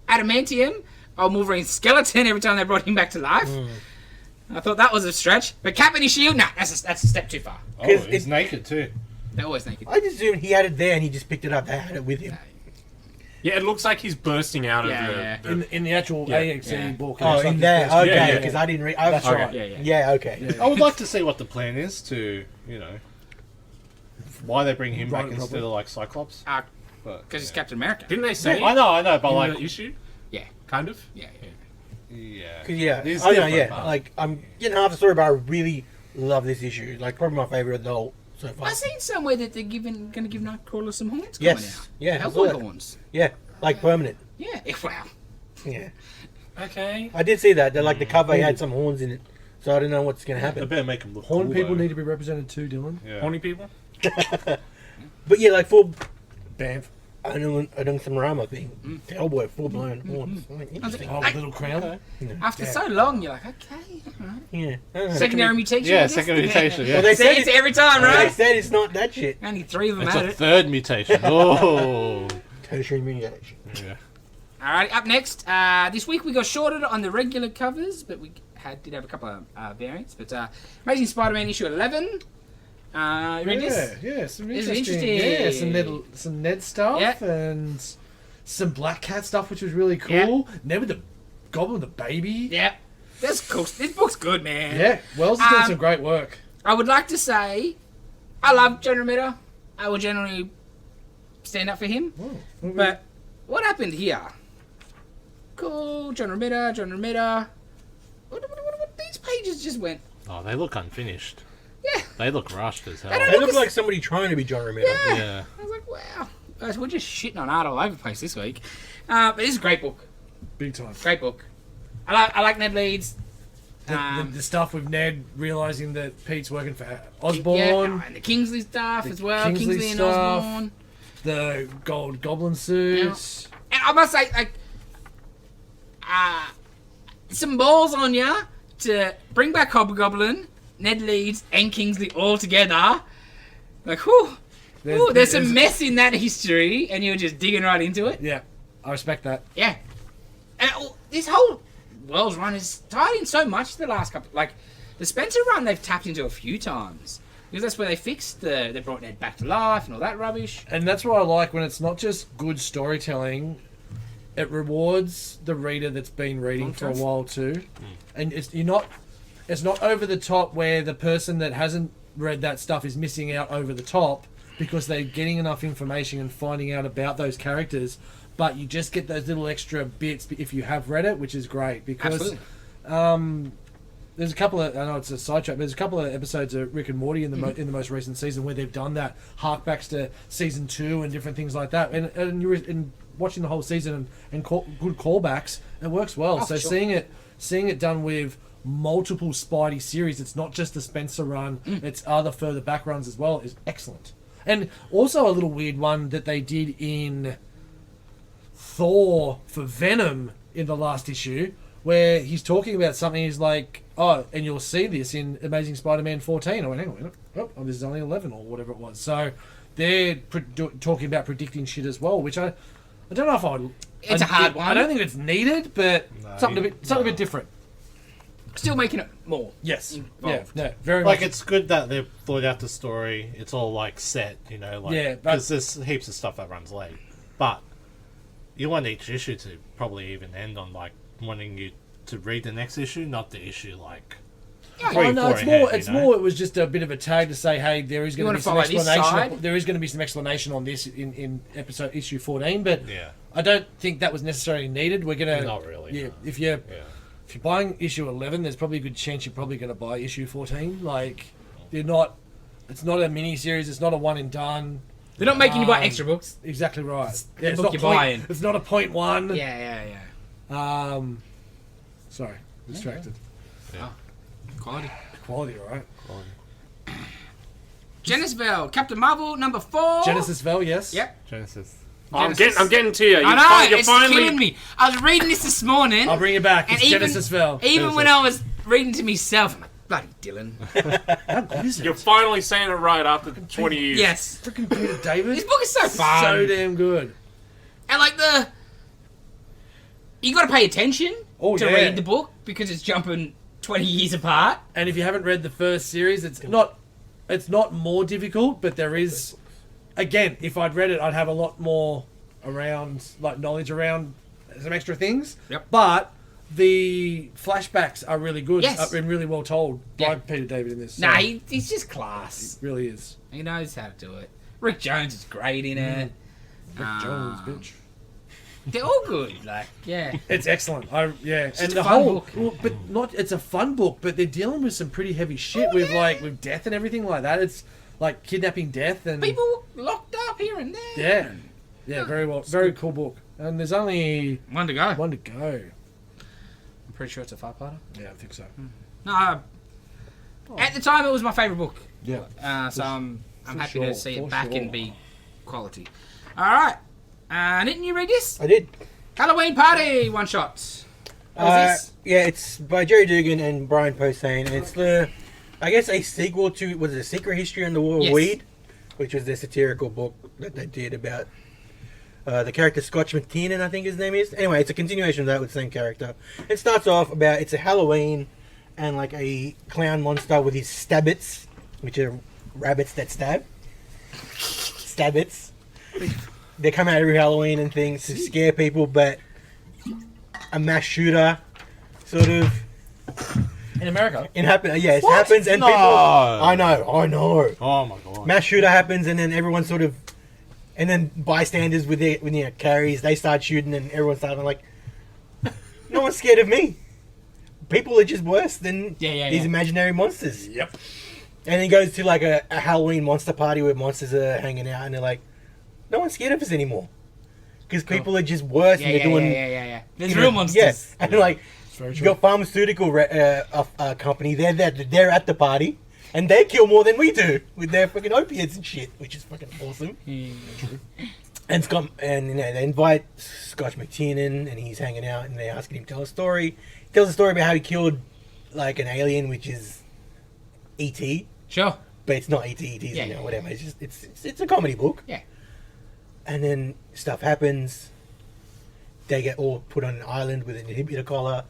adamantium on Wolverine's skeleton every time they brought him back to life. I thought that was a stretch. But Cap and his shield, nah, that's a step too far. Oh, 'Cause he's naked too. They're always naked. I just assumed he had it there, and he just picked it up. They had it with him. Yeah, it looks like he's bursting out Yeah, of yeah. the In the actual Yeah. AXE Yeah. book. Oh, it's like in there. the- Okay, yeah. because I didn't read. That's Okay. right. Yeah. Yeah. Okay. Yeah. I would like to see what the plan is to, why they bring him Right, back instead probably. of like Cyclops. But, Because it's Captain America. Didn't they say? I know, but in like, the issue, Yeah. kind of. Yeah. yeah, 'Cause, yeah, It's I know. different, Yeah, but- like I'm getting half the story, but I really love this issue. Like probably my favorite of the whole so far. I've seen somewhere that they're going to give Nightcrawler some horns coming Yes. out. Yeah, I saw Hellboy that. horns. Yeah, like permanent. Yeah. Wow. Yeah, Okay. I did see that. That like the cover had some horns in it, so I don't know what's gonna They happen. better make him look Horn cool, people though. need to be represented too, Dylan. Yeah. Horny people. But yeah, like full Banff. Adung Samarama thing. Hellboy, full blown horns. Like, interesting. Oh, little crown. After so long, you're like, okay. All right. Yeah. I don't know. Secondary mutation. I Yeah, guess? second mutation. Well, Yeah. they See, said it's it, every time, they right? said it's not that shit. Only 3 of them It's had a it. third mutation. Oh. Tertiary mutation. Yeah. Alright, up next. This week we got shorted on the regular covers, but we did have a couple of variants. But Amazing Spider-Man issue 11. You read this? Yeah, some This is interesting. interesting. Yeah, some Ned stuff Yeah. and some Black Cat stuff, which was really cool. Never the Goblin the Baby. Yeah. That's cool. This book's good, man. Yeah, Wells is doing some great work. I would like to say, I love John Romita. I will generally stand up for him. Oh, But what happened here? Cool, John Romita. What these pages just went. Oh, they look unfinished. Yeah. They look rushed as hell. They don't They look like somebody trying to be John Romita. Yeah. I was like, wow. Guys, we're just shitting on art all over the place this week. But this is a great book. Big time. Great book. I like Ned Leeds. The stuff with Ned realizing that Pete's working for Osborn. And the Kingsley stuff as well. Kingsley Kingsley and stuff. Osborn. The gold goblin suits. And I must say, like, some balls on ya to bring back Hobgoblin, Ned Leeds, and Kingsley all together. Like, whew. There's some mess in that history, and you're just digging right into it. Yeah, I respect that. Yeah. And this whole Wells run is tied in so much the last couple... Like, the Spencer run they've tapped into a few times. Because that's where they fixed they brought Ned back to life and all that rubbish. And that's what I like when it's not just good storytelling. It rewards the reader that's been reading for a while too. And it's not over the top where the person that hasn't read that stuff is missing out over the top because they're getting enough information and finding out about those characters. But you just get those little extra bits if you have read it, which is great because there's a couple of, I know it's a sidetrack, but there's a couple of episodes of Rick and Morty in the most recent season where they've done that, harkbacks to season 2 and different things like that. And you're watching the whole season and good callbacks, it works well. So sure. seeing it done with multiple Spidey series, it's not just the Spencer run, it's other further back runs as well, is excellent. And also a little weird one that they did in Thor for Venom in the last issue, where he's talking about something, he's like, oh, and you'll see this in Amazing Spider-Man 14. I went, hang on a minute. Oh, this is only 11 or whatever it was. So they're talking about predicting shit as well, which I don't know if It's a hard one. I don't think it's needed, but something a bit different. Still making it more. Yes. Involved. Yeah, very Like, much. it's good that they've thought out the story. It's all, like, set, you know? Like, Yeah, but- because there's heaps of stuff that runs late. But you want each issue to probably even end on, like, wanting you to read the next issue, not the issue, like... Oh, no, it's more. It's more. It was just a bit of a tag to say, "Hey, there is going to be some explanation. There is going to be some explanation on this in issue 14." But Yeah. I don't think that was necessarily needed. We're gonna Not really, Yeah, no. if you're buying issue 11, there's probably a good chance you're probably going to buy issue 14. Like, you're not. It's not a mini series. It's not a one and done. They're not making you buy extra books. Exactly right. the It's book not you're point, buying. It's not a point one. Yeah. Sorry, distracted. Quality, all right. Genis-Vell, Captain Marvel, number 4. Genis-Vell, yes. Yep. Genesis. I'm getting to you. I know, You're it's finally killing me. I was reading this morning. I'll bring it back. and It's Genis-Vell. Even when I was reading to myself, I'm like, bloody Dylan. How good is it? You're finally saying it right after 20 years. Yes. Freaking Peter David. This book is so fun. So damn good. And like you got to pay attention to yeah. read the book because it's jumping 20 years apart. And if you haven't read the first series, it's not more difficult, but there is. Again, if I'd read it, I'd have a lot more knowledge around some extra things. Yep. But the flashbacks are really good. Yes. And really well told by Yeah. Peter David in this. Nah, So he's just class. it really is. He knows how to do it. Rick Jones is great in it. Rick Jones, bitch. They're all good. Like, yeah. It's excellent. And just the a fun whole, book. well, but not. It's a fun book, but they're dealing with some pretty heavy shit with with death and everything like that. It's like kidnapping, death, and People locked up here and there. yeah, very well, very cool book. And there's only One to go. one to go. I'm pretty sure it's a 5-parter. Yeah, I think so. No, at the time it was my favourite book. Yeah. So I'm happy sure, to see for it back sure. and be quality. All right. Didn't you read this? I did. Halloween Party one shot. What was this? Yeah, it's by Jerry Dugan and Brian Posehn. And it's I guess a sequel to, was it A Secret History on the War of Yes. Weed? Which was the satirical book that they did about the character Scotch McTiernan, I think his name is. Anyway, it's a continuation of that with the same character. It starts off about, it's a Halloween and like a clown monster with his stabbits, which are rabbits that stab. Stabbits. They come out every Halloween and things to scare people, but a mass shooter, sort of. In America. It happens. Yeah, it happens, and No. people. I know. Oh my god. Mass shooter happens, and then everyone sort of, and then bystanders with their carries, they start shooting, and everyone's starting like, no one's scared of me. People are just worse than these imaginary monsters. Yep. And he goes to like a Halloween monster party where monsters are hanging out, and they're like, no one's scared of us anymore. Because people are just worse, and they're doing... Yeah. There's real monsters. Yeah, and like, you got pharmaceutical company, they're at the party, and they kill more than we do with their fucking opiates and shit, which is fucking awesome. And Scott, and they invite Scott McTiernan, and he's hanging out, and they're asking him to tell a story. He tells a story about how he killed like an alien, which is E.T. Sure. But it's not E.T. E.T.'s whatever. It's just it's a comedy book. Yeah. And then stuff happens. They get all put on an island with an inhibitor collar.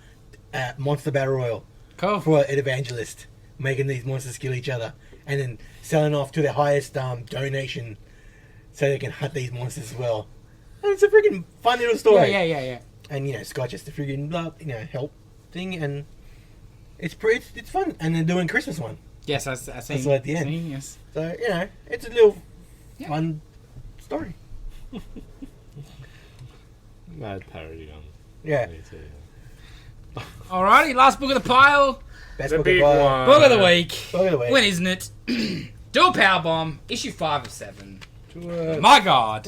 Monster battle royal Cool. for an evangelist, making these monsters kill each other, and then selling off to their highest donation, so they can hunt these monsters as well. And it's a freaking fun little story. Yeah. And Scott just a freaking help thing, and it's fun. And they're doing Christmas one, Yes, I see. That's at the end. Yes. so it's a little fun story. Mad parody on. Yeah, Alrighty, last book of the pile. best The book big of one. Book of the week. Book of the week. When isn't it? Do a Powerbomb. Issue 5 of 7. To, My God.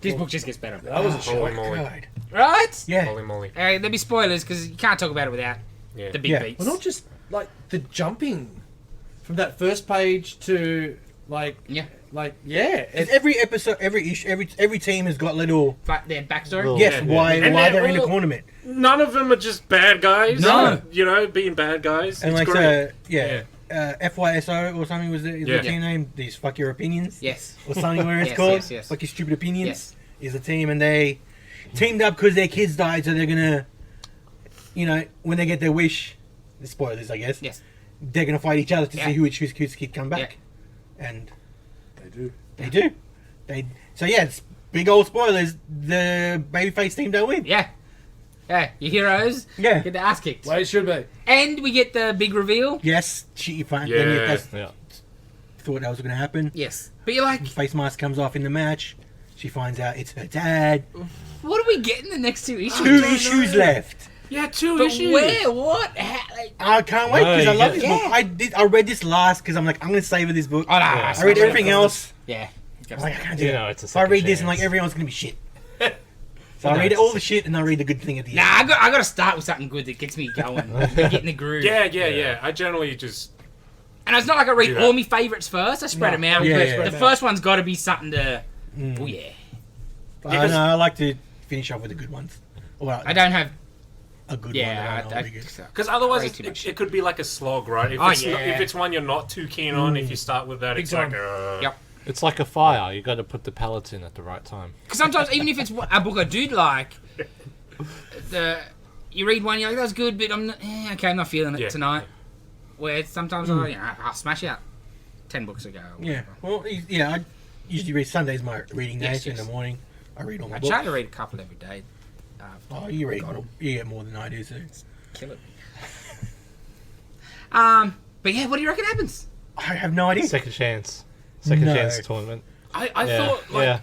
This book just gets better. That was a Holy shock. moly. God. Right? Yeah. Holy moly. There'll be spoilers because you can't talk about it without Yeah. the big Yeah. beats. Well, not just like the jumping from that first page to like It's every episode, every issue, every team has got little. Like their backstory. Well, Yes, Yeah. why And they're they're in the all- tournament. None of them are just bad guys. No. Being bad guys. And it's like great. FYSO or something is Yeah. the team name. These fuck your opinions. Yes. Or something where it's Yes, called. yes. Fuck your stupid opinions. Yes. Is the team, and they teamed up because their kids died, so they're gonna, when they get their wish, the spoilers, I guess. Yes. They're gonna fight each other to Yeah. see whose kid come back, and they do. they do. It's big old spoilers. The babyface team don't win. Yeah. Yeah. Your heroes Yeah. get their ass kicked. Well, it should be. And we get the big reveal. Yes, she thought Yeah. that was gonna happen. Yes. But you're like, Face mask comes off in the match. She finds out it's her dad. what do we get in the next 2 issues? 2 issues left. Yeah, 2 But issues. where? What? How, like, I can't wait because No, I love you this book. I read this last because I'm like, I'm gonna savor this book. oh, no, Yeah. I read everything else. Yeah. I'm like, I can't do You it. know, it's a So I read this and second like chance. everyone's gonna be shit. So No, I read it's- all the shit and I read the good thing at the end. Nah, I got to start with something good that gets me going, get in the groove. Yeah. I generally just. And it's not like I read Do that. all my favourites first. I spread No. them out. Yeah, but yeah. the first one's got to be something to. Oh yeah. I like to finish off with the good ones. Well, I don't have. a good Yeah, one. That I know will be good. Because otherwise, Way too much. it could be like a slog, right? If, Oh, it's yeah. if it's one you're not too keen on, if you start with that, Big it's time. like. Yep. It's like a fire. You got to put the pellets in at the right time. Because sometimes, even if it's a book I do like, you read one, you're like, that was good, but I'm not, I'm not feeling it Yeah. tonight. Where sometimes I'll smash out 10 books ago. or Yeah. whatever. Well, I usually read Sundays my reading day. Yes, So in yes. the morning, I read all my I books. try to read a couple every day. Oh, you read more. You get more than I do. So. Kill it. But yeah, what do you reckon happens? I have no idea. Second chance. Second No. chance tournament. I Yeah. thought, like, yeah.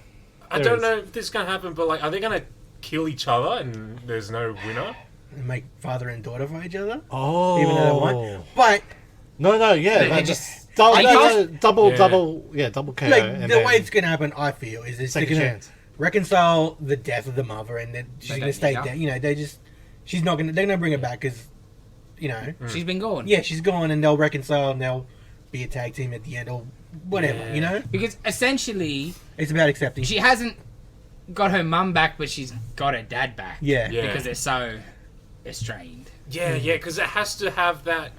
I There don't is. know if this is going to happen, but, like, are they going to kill each other and there's no winner? Make father and daughter fight each other. Oh. Even though they won. But No, yeah. They but- just- double, I double, Yeah. double KO. like and the then way it's going to happen, I feel, is they're second going to chance. reconcile the death of the mother, and then she's They going to don't stay meet up. dead. You know, she's not going to. They're going to bring her back because, She's been gone. yeah, she's gone, and they'll reconcile, and they'll be a tag team at the end, or whatever. Yeah. You know, Because essentially, it's about accepting. she hasn't got her mum back, but she's got her dad back. Yeah. Yeah. Because they're so estranged. Yeah, because it has to have that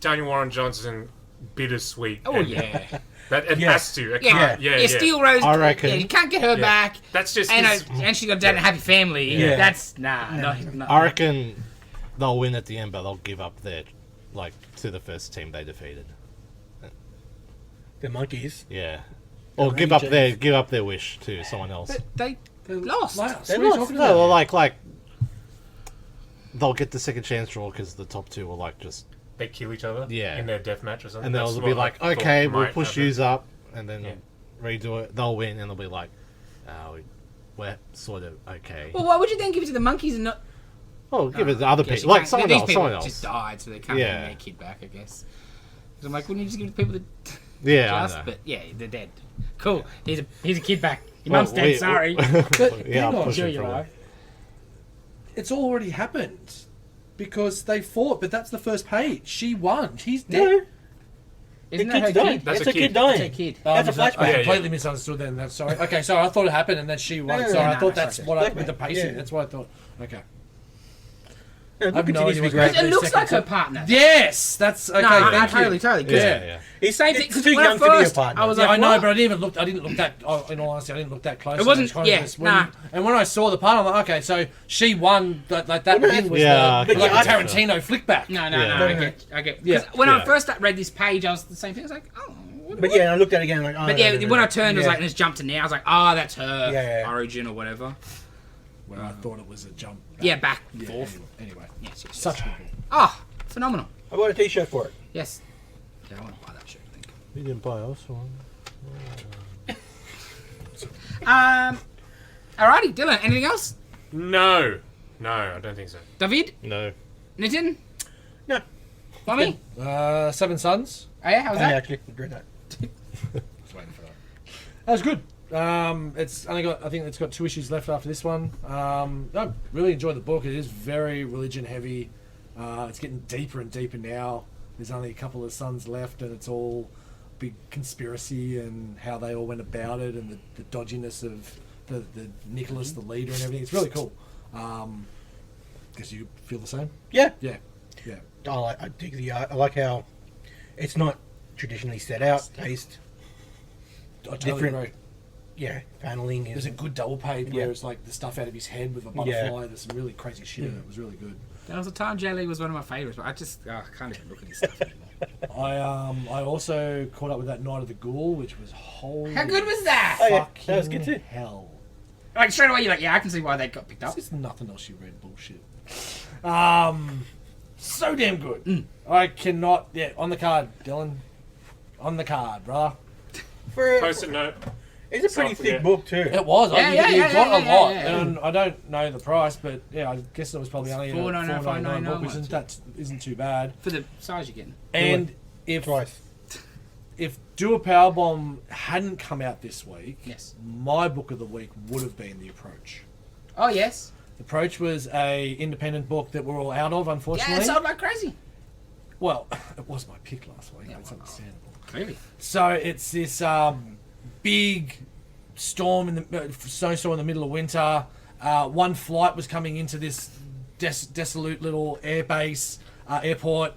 Daniel Warren Johnson bittersweet. Oh, ending. yeah. That it Yeah. has to. It Yeah, can't- yeah, yeah. Steel Rose. I reckon- Yeah, you can't get her Yeah. back. That's just And, his- and she got dad and a happy family. Yeah. That's not. I reckon they'll win at the end, but they'll give up to the first team they defeated. The monkeys. Yeah. Or give up their wish to someone else. But they lost. Last. They What are you lost. talking No, about? well, like they'll get the second chance draw because the top two will like just They kill each other in their death match or something. and they'll That's be what like, I thought okay, we'll might push happen. yous up, and then Yeah. redo it. They'll win, and they'll be like, we're sort of okay. Well, why would you then give it to the monkeys and not? Oh, give it to other Guess people, you like can't- someone these else. people Someone else. just died, so they can't Yeah. get their kid back, I guess. 'Cause I'm like, wouldn't you just give it to people that Yeah, I just? know. But yeah, they're dead. Cool. Here's a kid back. Your mum's dead. we- Sorry. But Yeah, hang I'll on, push Sure it you for are. them. it's already happened because they fought, but that's the first page. She won. He's dead. No, Isn't the that her kid's dying. kid? That's That's a a kid kid. dying. That's her kid. That's a I flashback. Yeah, completely misunderstood then. That's sorry. Okay, sorry. I thought it happened and then she won. No, no, Sorry, no, I thought no, that's sorry. what I, Flashback. with the pacing. Yeah. That's what I thought. Okay. No, I have look, no continues idea to be what's great. going on. It looks like her Second- partner. Yes, that's okay. No, thank no, you. totally. 'cause Yeah. It's, Same thing. it's 'Cause too when I young to be a first- partner. I was Yeah, like, I know, what? but I didn't even look that. Oh, in all honesty, I didn't look that close. It wasn't- kind of yeah, just when- nah. And when I saw the part, I'm like, okay, so she won. Like that Well, win was yeah, the okay. like Yeah, a Tarantino flick back. No, Yeah. I get. Yeah. Yeah. When I Yeah. first read this page, I was the same thing. I was like, oh. But yeah, I looked at it again like, oh, But no, yeah, no, no, when no. I turned, it was Yeah. like, and it's jumped to now. I was like, oh, that's her Yeah. origin or whatever. Well, I thought it was a jump. Yeah, back, Yeah, forth. Anyway, Yes, yes. such a good book. Oh, phenomenal. I bought a t-shirt for it. Yes. Yeah, I want to buy that shirt, I think. You didn't buy us one. Alrighty, Dylan, anything else? No, I don't think so. David? No. Nitin? No. Mommy? Seven Sons. Oh yeah, how was I that? actually read that. Just waiting for that. That was good. It's only got. I think it's got 2 issues left after this one. I really enjoyed the book. It is very religion heavy. It's getting deeper and deeper now. There's only a couple of sons left, and it's all big conspiracy and how they all went about it, and the dodginess of the Nicholas, the leader, and everything. It's really cool. Guess you feel the same. Yeah. Yeah. I dig the art. I like how it's not traditionally set out, paced. I totally Different. agree. Yeah, paneling. There's a good double page where it's like the stuff out of his head with a butterfly. There's some really crazy shit in it. It was really good. There was a time J Lee was one of my favourites, but I can't even look at his stuff anymore. I also caught up with that Night of the Ghoul, which was holy. How good was that? Oh, yeah, fucking that was good too. hell. Like straight away, you're like, yeah, I can see why they got picked up. There's nothing else you read, bullshit. So damn good. I cannot. Yeah, on the card, Dylan. On the card, brother. Post-it note. It's a pretty So, thick yeah. book too. It was. Yeah, you yeah, got yeah, a lot, yeah. and I don't know the price, but yeah, I guess it was probably only a $4.99, $4.99 book, $5.99, which isn't too bad. For the size you're getting. And if Twice. Do a Powerbomb hadn't come out this week, Yes. my book of the week would have been The Approach. Oh, yes. The Approach was a independent book that we're all out of, Yeah, unfortunately. it sold like crazy. Well, it was my pick last week. Yeah, That's well, understandable. Clearly. So it's this big storm in the snowstorm in the middle of winter. One flight was coming into this desolate little airport.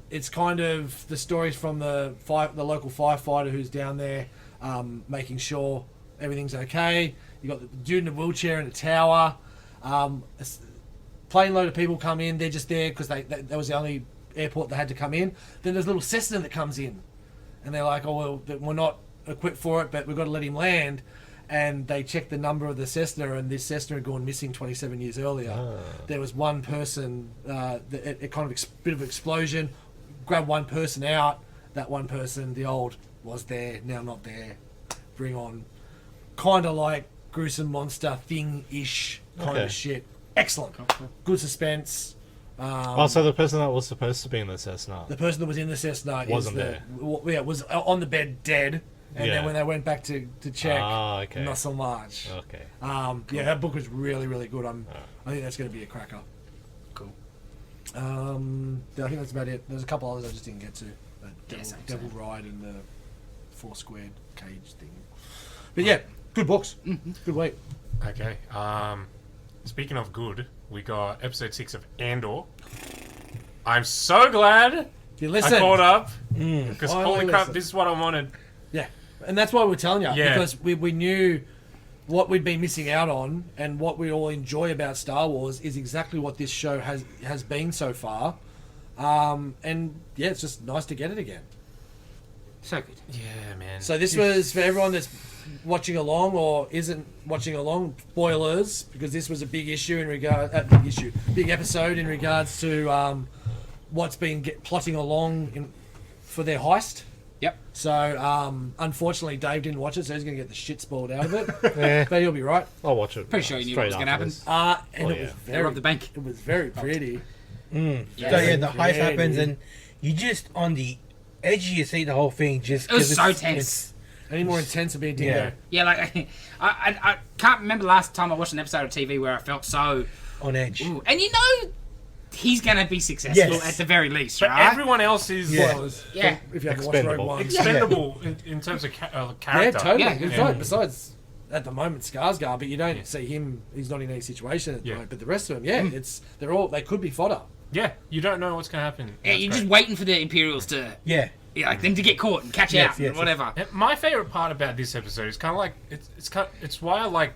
It's kind of the stories from the local firefighter who's down there, making sure everything's okay. You got the dude in a wheelchair in a tower. A plane load of people come in. They're just there because that was the only airport that had to come in. Then there's a little Cessna that comes in, and they're like, "Oh well, we're not equipped for it, but we've got to let him land." And they checked the number of the Cessna, and this Cessna had gone missing 27 years earlier. There was one person, it kind of bit of explosion, grabbed one person out. That one person, the old, was there, now not there. Bring on kind of like gruesome monster thing-ish kind of shit. Excellent. Good suspense. So the person that was supposed to be in the Cessna. The person that was in the Cessna Wasn't was on the bed dead. And then when they went back to check, okay. not so much. Okay. Yeah, that book was really, really good. I think that's going to be a cracker. Cool. I think that's about it. There's a couple others I just didn't get to. Yeah, same. Devil Ride and the Four Squared Cage thing. But yeah, good books. Good week. Okay. Speaking of good, we got episode 6 of Andor. I'm so glad You I listen. caught up because Finally holy crap, listen. this is what I wanted. Yeah, and that's why we're telling you Yeah. because we knew what we'd been missing out on, and what we all enjoy about Star Wars is exactly what this show has been so far. And yeah, it's just nice to get it again. So good. Yeah, man. So this was for everyone that's watching along or isn't watching along. Spoilers, because this was a big issue in regard, big episode in regards to what's been plotting along for their heist. Yep. So unfortunately, Dave didn't watch it, so he's going to get the shit spoiled out of it. But he'll be right. I'll watch it. Pretty sure you knew what was going to happen. And it was They very robbed the bank. It was very pretty. So yeah, the heist happens, and you just on the edge of your seat the whole thing. Just It was so tense. Any more intense would be a dingo. Yeah, like I can't remember last time I watched an episode of TV where I felt so on edge. Ooh. And you know he's going to be successful at the very least, but right? everyone else is If you haven't watched Rogue One. expendable in terms of character. Yeah, totally. Yeah. It's like, besides, at the moment, Skarsgård, but you don't see him. He's not in any situation at the moment. But the rest of them, they could be fodder. Yeah, you don't know what's going to happen. Yeah, you're just waiting for the Imperials to... Yeah. Yeah, like them to get caught and catch out and whatever. And my favorite part about this episode is kind of like it's why I like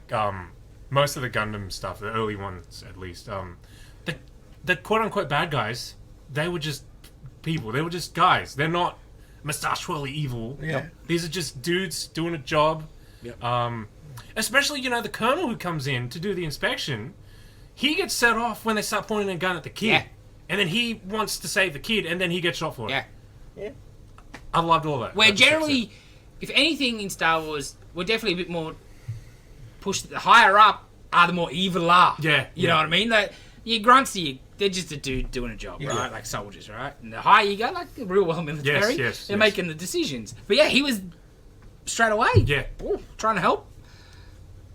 most of the Gundam stuff, the early ones at least. The quote unquote bad guys, they were just people. They were just guys. They're not moustache twirly evil. Yeah. These are just dudes doing a job. Yep. Especially the colonel who comes in to do the inspection. He gets set off when they start pointing a gun at the kid. Yeah. And then he wants to save the kid, and then he gets shot for it. Yeah. Yeah. I loved all that. Where generally, if anything in Star Wars, we're definitely a bit more pushed. The higher up are the more evil are. Yeah. You know what I mean? Like, your grunts, they're just a dude doing a job, right? Like soldiers, right? And the higher you go, like the real well military, they're making the decisions. But yeah, he was straight away. Yeah. Trying to help.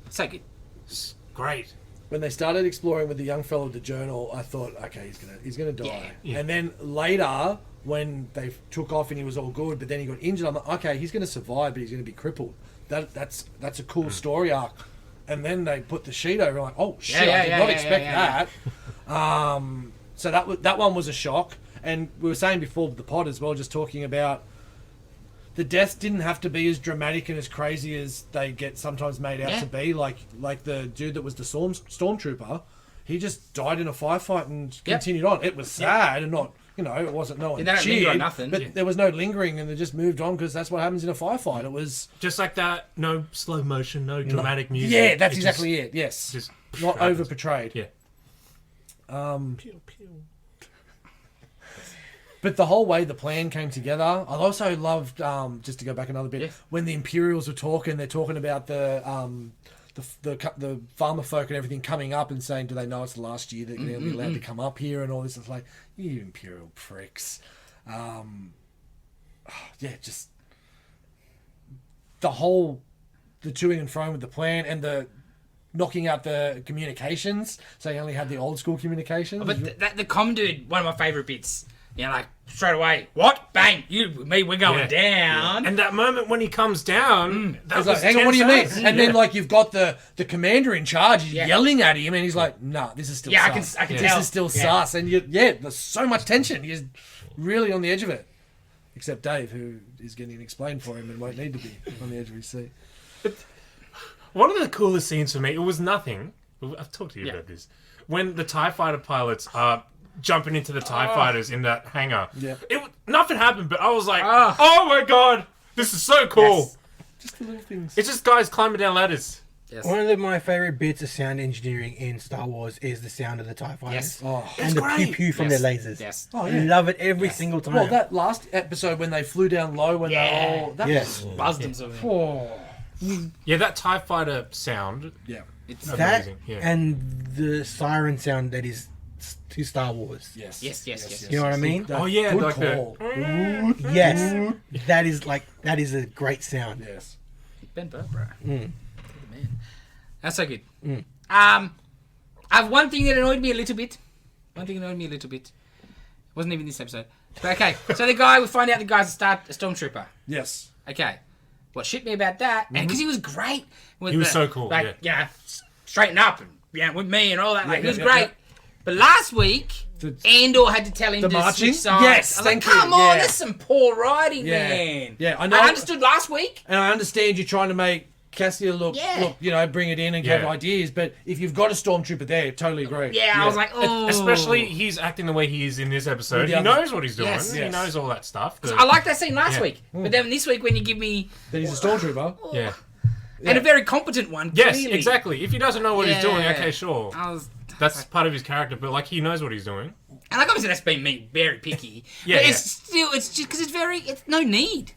So good. Great. When they started exploring with the young fellow with the journal, I thought, okay, he's gonna die. Yeah. And then later, when they took off and he was all good, but then he got injured, I'm like, okay, he's gonna survive, but he's gonna be crippled. That's a cool story arc. And then they put the sheet over, like, oh shit, I did not expect that. So that one was a shock. And we were saying before the pod as well, just talking about the deaths didn't have to be as dramatic and as crazy as they get sometimes made out to be. Like the dude that was the stormtrooper, he just died in a firefight and continued on. It was sad and not, it wasn't no one cheered, nothing. but there was no lingering and they just moved on because that's what happens in a firefight. It was just like that. No slow motion, no dramatic music. Yeah, that's exactly it. Yes, just not over portrayed. Yeah. Pew, pew. But the whole way the plan came together, I also loved, just to go back another bit, when the Imperials were talking, they're talking about the farmer folk and everything coming up and saying, do they know it's the last year that they'll be allowed to come up here and all this. It's like, you Imperial pricks. Just the toing and froing with the plan and the knocking out the communications, so you only had the old school communications. But the comm dude, one of my favourite bits. Like straight away, what? Bang! You, me, we're going down. And that moment when he comes down, that was like, hang on, what do you mean? tense. And then you've got the commander in charge yelling at him, and he's like, "Nah, this is still sus. I can this tell. is still sus." And there's so much tension. He's really on the edge of it. Except Dave, who is getting explained for him and won't need to be on the edge of his seat. One of the coolest scenes for me, it was nothing. I've talked to you about this. When the TIE fighter pilots are jumping into the TIE fighters in that hangar. Yeah. Nothing happened, but I was like, oh my god, this is so cool. Yes. Just the little things. It's just guys climbing down ladders. Yes. One of my favourite bits of sound engineering in Star Wars is the sound of the TIE fighters. Yes. And the pew-pew from their lasers. Yes. Oh, I yeah. love it every single time. Well, that last episode when they flew down low, when they all Buzzed them so Yeah, that TIE fighter sound. yeah. It's that amazing, yeah. and the siren sound that is to Star Wars. Yes. Yes. You know what I mean? Oh yeah, Good like call. Yes. That is a great sound. Yes. Ben Burr, bro. Man. That's so good. I have one thing that annoyed me a little bit. Wasn't even this episode. But okay, so we find out the guy's a stormtrooper. Yes. Okay. What shit me about that? And because he was great. He was so cool, straighten up and with me and all that. He was great. But last week, Andor had to tell him The to marching? switch sides. Yes, I was like, thank you. come on, Yeah. that's some poor writing, Yeah. man. Yeah, I know. I understood last week. And I understand you're trying to make Cassian, look, bring it in and Yeah. give ideas. But if you've got a stormtrooper there, totally agree. Yeah, I was like, oh. Especially he's acting the way he is in this episode. Yeah. He knows what he's doing. Yes. He knows all that stuff. I liked that scene last Yeah. week, but then this week when you give me Then he's a stormtrooper. Yeah. and a very competent one, Yes, clearly. exactly. If he doesn't know what he's doing, Yeah. okay, sure. That's part of his character, but like he knows what he's doing. And like obviously that's been me very picky. Yeah, But it's just because it's no need.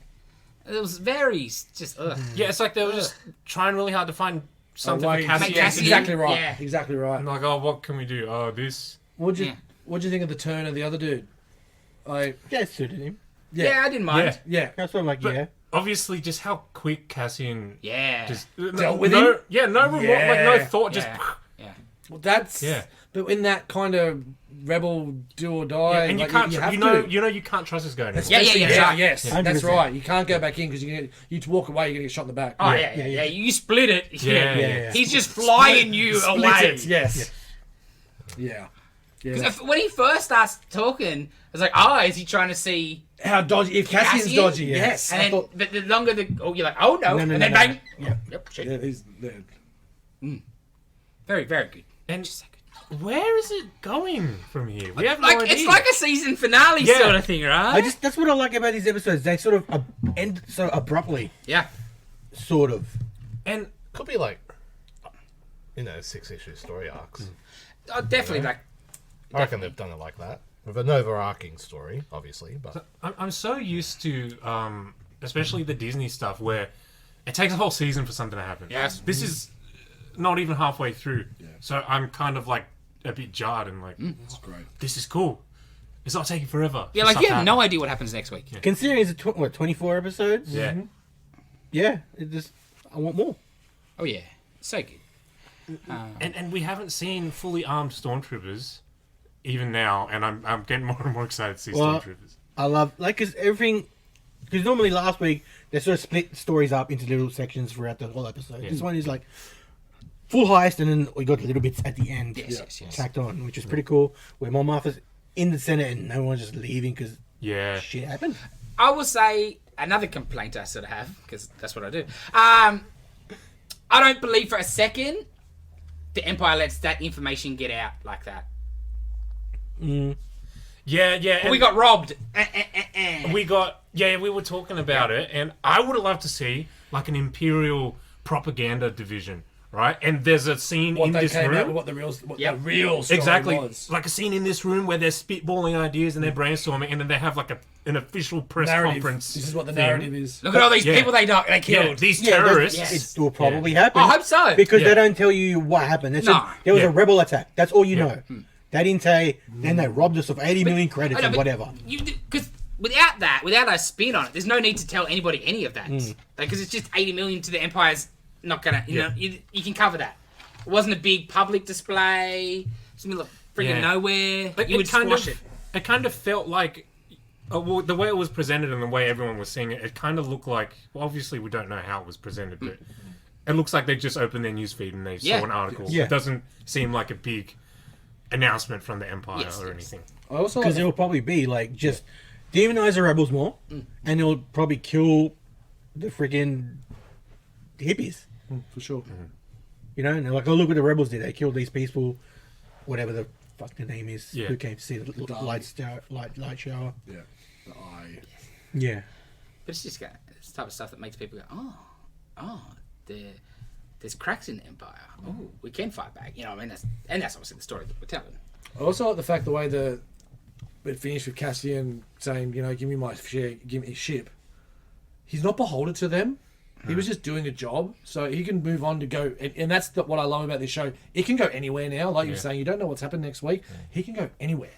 It was very just ugh. Yeah, it's like they were just trying really hard to find something Wait, for Cassian. Make Cassian- Exactly right. Yeah. Exactly right. And like, oh, what can we do? Oh, this. What'd you Yeah. think of the turn of the other dude? Like, Yeah, it suited him. Yeah, I didn't mind. Yeah. yeah. That's what I'm like, But yeah. obviously, just how quick Cassian Yeah. just Dealt with no, him? Yeah, no remorse, Yeah. like no thought, just Yeah. Well, that's Yeah. But in that kind of rebel do or die, and you like, can't, you have you to. know, you can't trust this guy anymore. Yeah, yeah. Yes, that's 100%. right. You can't go back in because you walk away, you're gonna get shot in the back. Oh yeah. You split it. Yeah. He's just flying you Split away. it, yes. Yeah. Yeah. Because when he first starts talking, I was like, oh, is he trying to see? How dodgy? If Cassian's Cassian? dodgy, yes. And I then, thought, but the longer you're like, oh no, No, and no, then no, bang. no. Yep. Shit. yeah, he's, Very, very good. And where is it going from here? We have no Like idea. it's like a season finale Yeah. sort of thing, right? That's what I like about these episodes. They sort of end so abruptly, Yeah. sort of. and Could be like, 6-issue story arcs. Oh, definitely. Like, I reckon they've done it like that. With an overarching story, obviously, but I'm so used to, especially the Disney stuff, where it takes a whole season for something to happen. Yes. This is not even halfway through, so I'm kind of like a bit jarred and like, that's great. this is cool. It's not taking forever. yeah, for like stuff you to have no happen. idea what happens next week. Considering it's 24 episodes. Yeah. Yeah. It just I want more. Oh yeah, so good. And we haven't seen fully armed stormtroopers even now, and I'm getting more and more excited to see Well, stormtroopers. I love because everything. Because normally last week they sort of split stories up into little sections throughout the whole episode. Yeah. This one is like full heist, and then we got little bits at the end Yes. tacked on, which is pretty cool. Where Mon Mothma's in the center and no one's just leaving because Yeah. shit happened. I will say another complaint I sort of have because that's what I do. I don't believe for a second the Empire lets that information get out like that. Yeah. We got robbed. We were talking about it, and I would have loved to see like an Imperial propaganda division, right? And there's a scene in this room. What the real story Exactly, was. like a scene in this room where they're spitballing ideas and they're brainstorming, and then they have like an official press Narrative. conference. This is what the thing. narrative is. Look at all these Yeah. people they Yeah, killed. these Yeah, terrorists. Yes. It will probably happen. I hope so. Because Yeah. they don't tell you what happened. They said No. there was Yeah. a rebel attack. That's all you Yeah. know. They didn't say. Then they robbed us of 80 million credits I know, and but whatever. Because without a spin on it, there's no need to tell anybody any of that. Because it's just 80 million to the Empire's not gonna. You know, you can cover that. It wasn't a big public display. It's in the middle of friggin' Yeah. nowhere. Like, You would squash it. It kind of felt like, well, the way it was presented and the way everyone was seeing it, it kind of looked like. Well, obviously, we don't know how it was presented, but it looks like they just opened their newsfeed and they Yeah. saw an article. Yeah. It doesn't seem like a big announcement from the Empire Yes, or yes. anything. I also Because like it'll probably be like just demonize the rebels more, and it'll probably kill the friggin' hippies. for sure. You know, and they're like, oh, look what the rebels did. They killed these people, whatever the fuck the name is, Yeah. who came to see the Dark. light shower. Yeah. The eye. Yeah. But it's just it's the type of stuff that makes people go, there's cracks in the Empire. Oh, we can fight back. You know what I mean? That's obviously the story that we're telling. I also like the fact the way it finished with Cassian saying, give me my share, give me his ship. He's not beholden to them. He was just doing a job, so he can move on to go. And that's what I love about this show. It can go anywhere now. Like you were saying, you don't know what's happened next week. He can go anywhere.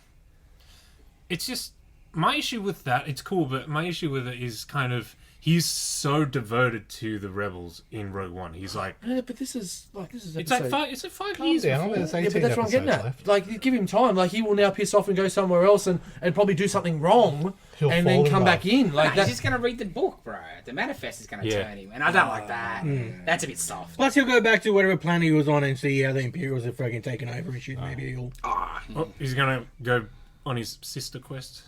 It's just my issue with that. It's cool, but my issue with it is kind of he's so devoted to the rebels in Rogue One. He's like, Yeah, but this is it's like episode- 5 calm years down. before. There's Yeah, 18 but that's what I'm getting episodes at. left. Like, you give him time. Like, he will now piss off and go somewhere else and probably do something wrong He'll and fall then in come love. back in. Like He's that. just going to read the book, bro. The manifest is going to Yeah. turn him. And I don't like that. That's a bit soft. Plus, he'll go back to whatever planet he was on and see how the Imperials have fucking taken over and shit. Maybe he'll. Oh, he's gonna go on his sister quest.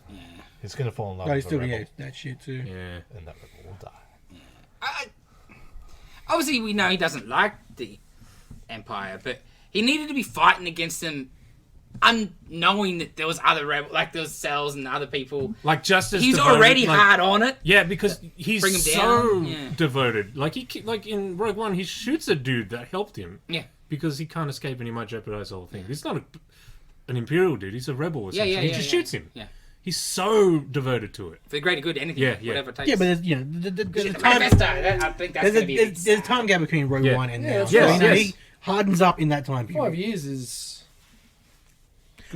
He's going to fall in love No, with he's still a rebel, that shit too. Yeah. and that rebel will die. obviously we know he doesn't like the Empire, but he needed to be fighting against them, unknowing that there was other there was cells and other people. Like just as he's devoted, already hard on it. Yeah, because he's bring him so down. devoted. Like like in Rogue One, he shoots a dude that helped him. Yeah. Because he can't escape and he might jeopardize the whole thing. He's not an Imperial dude. He's a rebel. Essentially. He just shoots him. Yeah. He's so devoted to it. For the greater good, anything, whatever it takes. Yeah, but there's, there's a time. Manifesto, I think that's going to be There's a time gap between Rogue One and now. Yeah, So, he hardens up in that time period. 5 years is.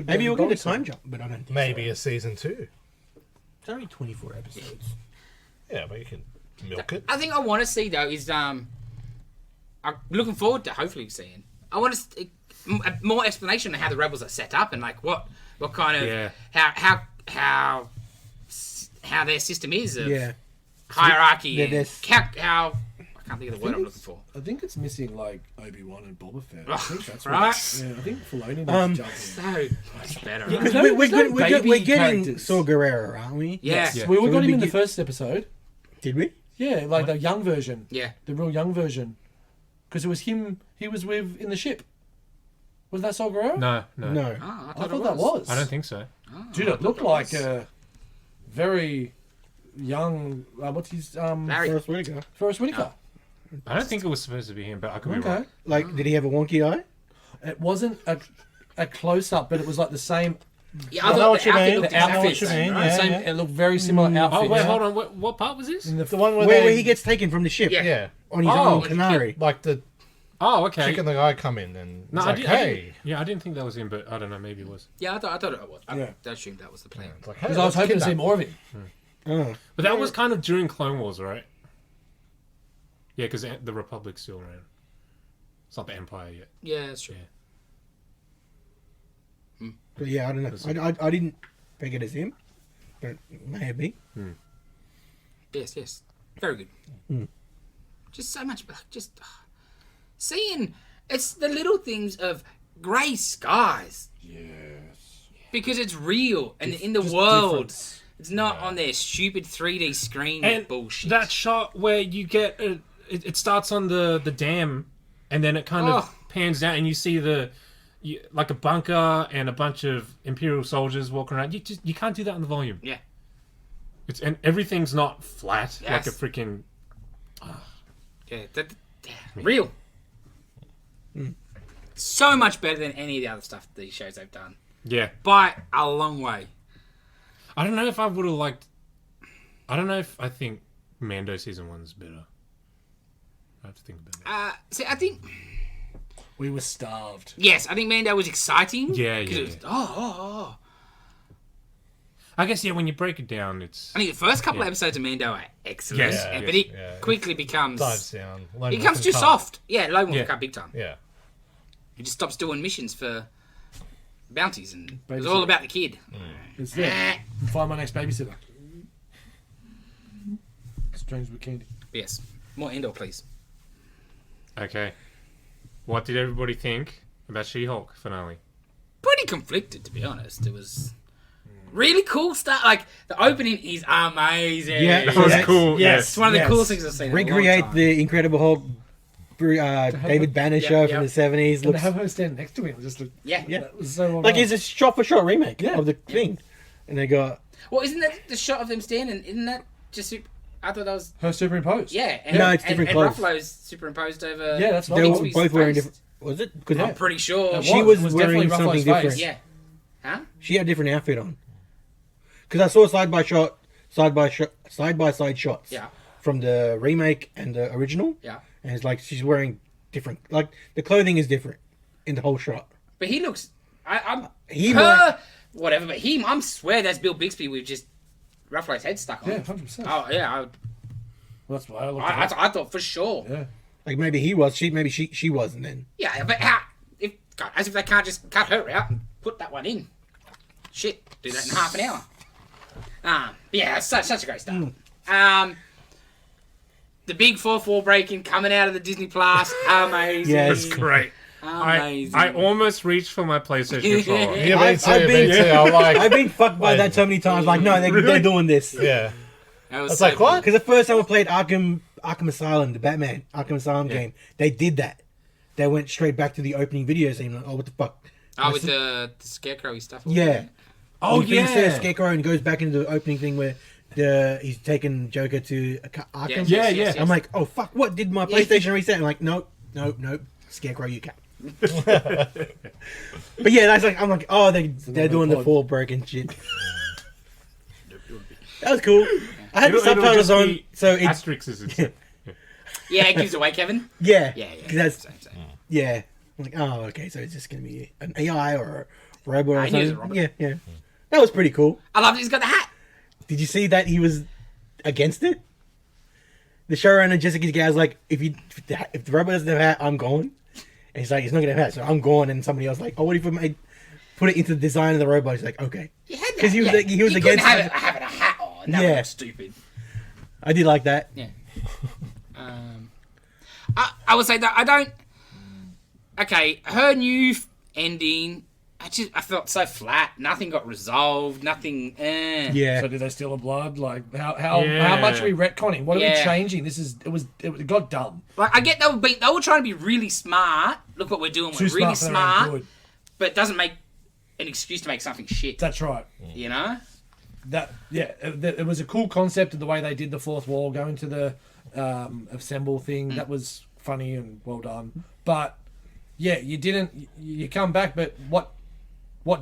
Maybe you'll get a time jump, but I don't think Maybe a season 2. It's only 24 episodes. Yeah, but you can milk it. I think I want to see though is I'm looking forward to hopefully seeing. I want to more explanation on how the rebels are set up and like what kind of how their system is of hierarchy and how I can't think of the word I'm looking for. I think it's missing like Obi-Wan and Boba Fett. Oh, I think that's right. Yeah, I think Filoni needs to jump in. So much better. Because Right? we're getting characters. Saw Gerrera, aren't we? Yeah. Yeah. We So got him in we the first episode. Did we? Yeah, like the young version. Yeah. The real young version. Because it was him he was with in the ship. Was that Saw Gerrera? No. No. Oh, I thought that was. I don't think so. Dude, it looked like a very young. What's his Larry. Forrest Whitaker. Forrest Whitaker. I don't think it was supposed to be him, but I could be Okay. wrong. Like, did he have a wonky eye? It wasn't a close up, but it was like the same. Yeah, I know what you mean. looked I know exactly what you the same, mean. right? Yeah, Same. yeah. It looked very similar outfits. Oh wait, hold on. What part was this? In the The one Where he gets taken from the ship. Yeah. Yeah. On his Oh, own Canary. Like the Oh, okay. chick and the guy come in and No, it's I like, didn't. hey. Yeah, I didn't think that was him, but I don't know. Maybe it was. Yeah, I thought it was. Yeah. I assumed that was the plan. It's like, hey, Because I was let's hoping to see kidnap more of him. Oh. But that was kind of during Clone Wars, right? Yeah, because the Republic's still around. It's not the Empire yet. Yeah, that's true. But yeah, I don't know. I didn't peg it as him. But it may have been. Yes. Very good. Just so much, just seeing it's the little things of grey skies. Yes. Because it's real and in the Just world. difference. It's not on their stupid 3D screen And bullshit. that shot where you get it starts on the dam, and then it kind of pans down, and you see like a bunker and a bunch of Imperial soldiers walking around. You can't do that in the volume. Yeah. And everything's not flat like Yes. a freaking. Yeah, real. So much better than any of the other stuff these shows they've done. Yeah. By a long way. I don't know if I would have liked. I don't know if I think Mando season 1's better. I have to think about that. See, I think... We were starved. Yes, I think Mando was exciting. Yeah. 'cause it was, I guess when you break it down, it's. I think the first couple of episodes of Mando are excellent. Yes, but it yeah. quickly becomes... dives down. Lone It becomes Wolf too and Cub. soft. Yeah, Lone Wolf Yeah. and Cub big time. Yeah. He just stops doing missions for bounties and it was Babysitter. all about the kid. It's there. Find my next babysitter. Strange with candy. Yes. More Andor, please. Okay. What did everybody think about She-Hulk finale? Pretty conflicted, to be honest. It was really cool stuff. Like, the opening is amazing. Yeah, That was Yes. cool. Yes. It's one of the coolest things I've seen in a long Recreate time. the Incredible Hulk David Banner show yeah. from the 70s. And to Looks have her stand next to him just looked, Yeah. that was so well like done. it's a shot-for-shot remake Yeah. of the thing. And they got... Well, isn't that the shot of them standing? Isn't that just... I thought that was... her superimposed. Yeah. And, No, it's different and clothes. Ruffalo's superimposed over... Yeah, that's They right. were Bixby's both wearing face. different... Was it? Because I'm pretty sure. It she was It was wearing definitely something Ruffalo's face. different. Yeah. Huh? She had a different outfit on. Because I saw side-by-side shots Yeah. from the remake and the original. Yeah. And it's like she's wearing different... Like, the clothing is different in the whole shot. But he looks... I'm... He Whatever, but I swear that's Bill Bixby with just Ruffalo's head stuck on. Yeah, 100%. Oh, yeah. Well, that's why I looked at it. I thought for sure. Yeah. Like, maybe he was. She wasn't then. Yeah, but how? God, as if they can't just cut her out and put that one in. Shit, do that in half an hour. Yeah, it's such a great start. The big 4/4 break-in coming out of the Disney Plus, amazing. Yes. Great. Amazing. I almost reached for my PlayStation controller. Yeah, I've me too, been- me too. I'm like, I've been fucked by that so many times. Like, no, they're doing this. yeah. That was It's so like, what? Because the first time I played Arkham Arkham Asylum, the Batman Arkham Asylum game. They did that. They went straight back to the opening video scene. Like, oh, what the fuck? Oh, with the scarecrow stuff. Yeah. Oh, he finishes Scarecrow and goes back into the opening thing where he's taking Joker to Arkham. Yes. I'm like, oh fuck! What did my PlayStation reset? I'm like, nope. Scarecrow, you can't. But yeah, that's like, I'm like, oh, they're doing the full broken shit. That was cool. I had the subtitles on, so it's asterisks instead. Yeah, it gives away, Kevin. yeah. Yeah. That's Same. yeah. I'm like, oh, okay, so it's just gonna be an AI or a robot or I knew it was a something. robot. Yeah. That was pretty cool. I love that he's got the hat. Did you see that he was against it? The showrunner Jessica Gay was like, if the robot doesn't have a hat, I'm gone. And he's like, he's not gonna have a hat, so I'm gone. And somebody else like, oh, what if we put it into the design of the robot? He's like, okay, Because he was like, he was you against couldn't having a hat on. That Yeah. was stupid. I did like that. Yeah. I would say that I don't. Okay, her new ending. I felt so flat. Nothing got resolved. Nothing. Yeah. So did they steal the blood? Like how much are we retconning? What are we changing? It got dumb. Like I get they were trying to be really smart. Look what we're doing. We're really for their own smart. good. But it doesn't make an excuse to make something shit. That's right. You know. It was a cool concept of the way they did the fourth wall, going to the assemble thing. That was funny and well done. But yeah, you come back, but what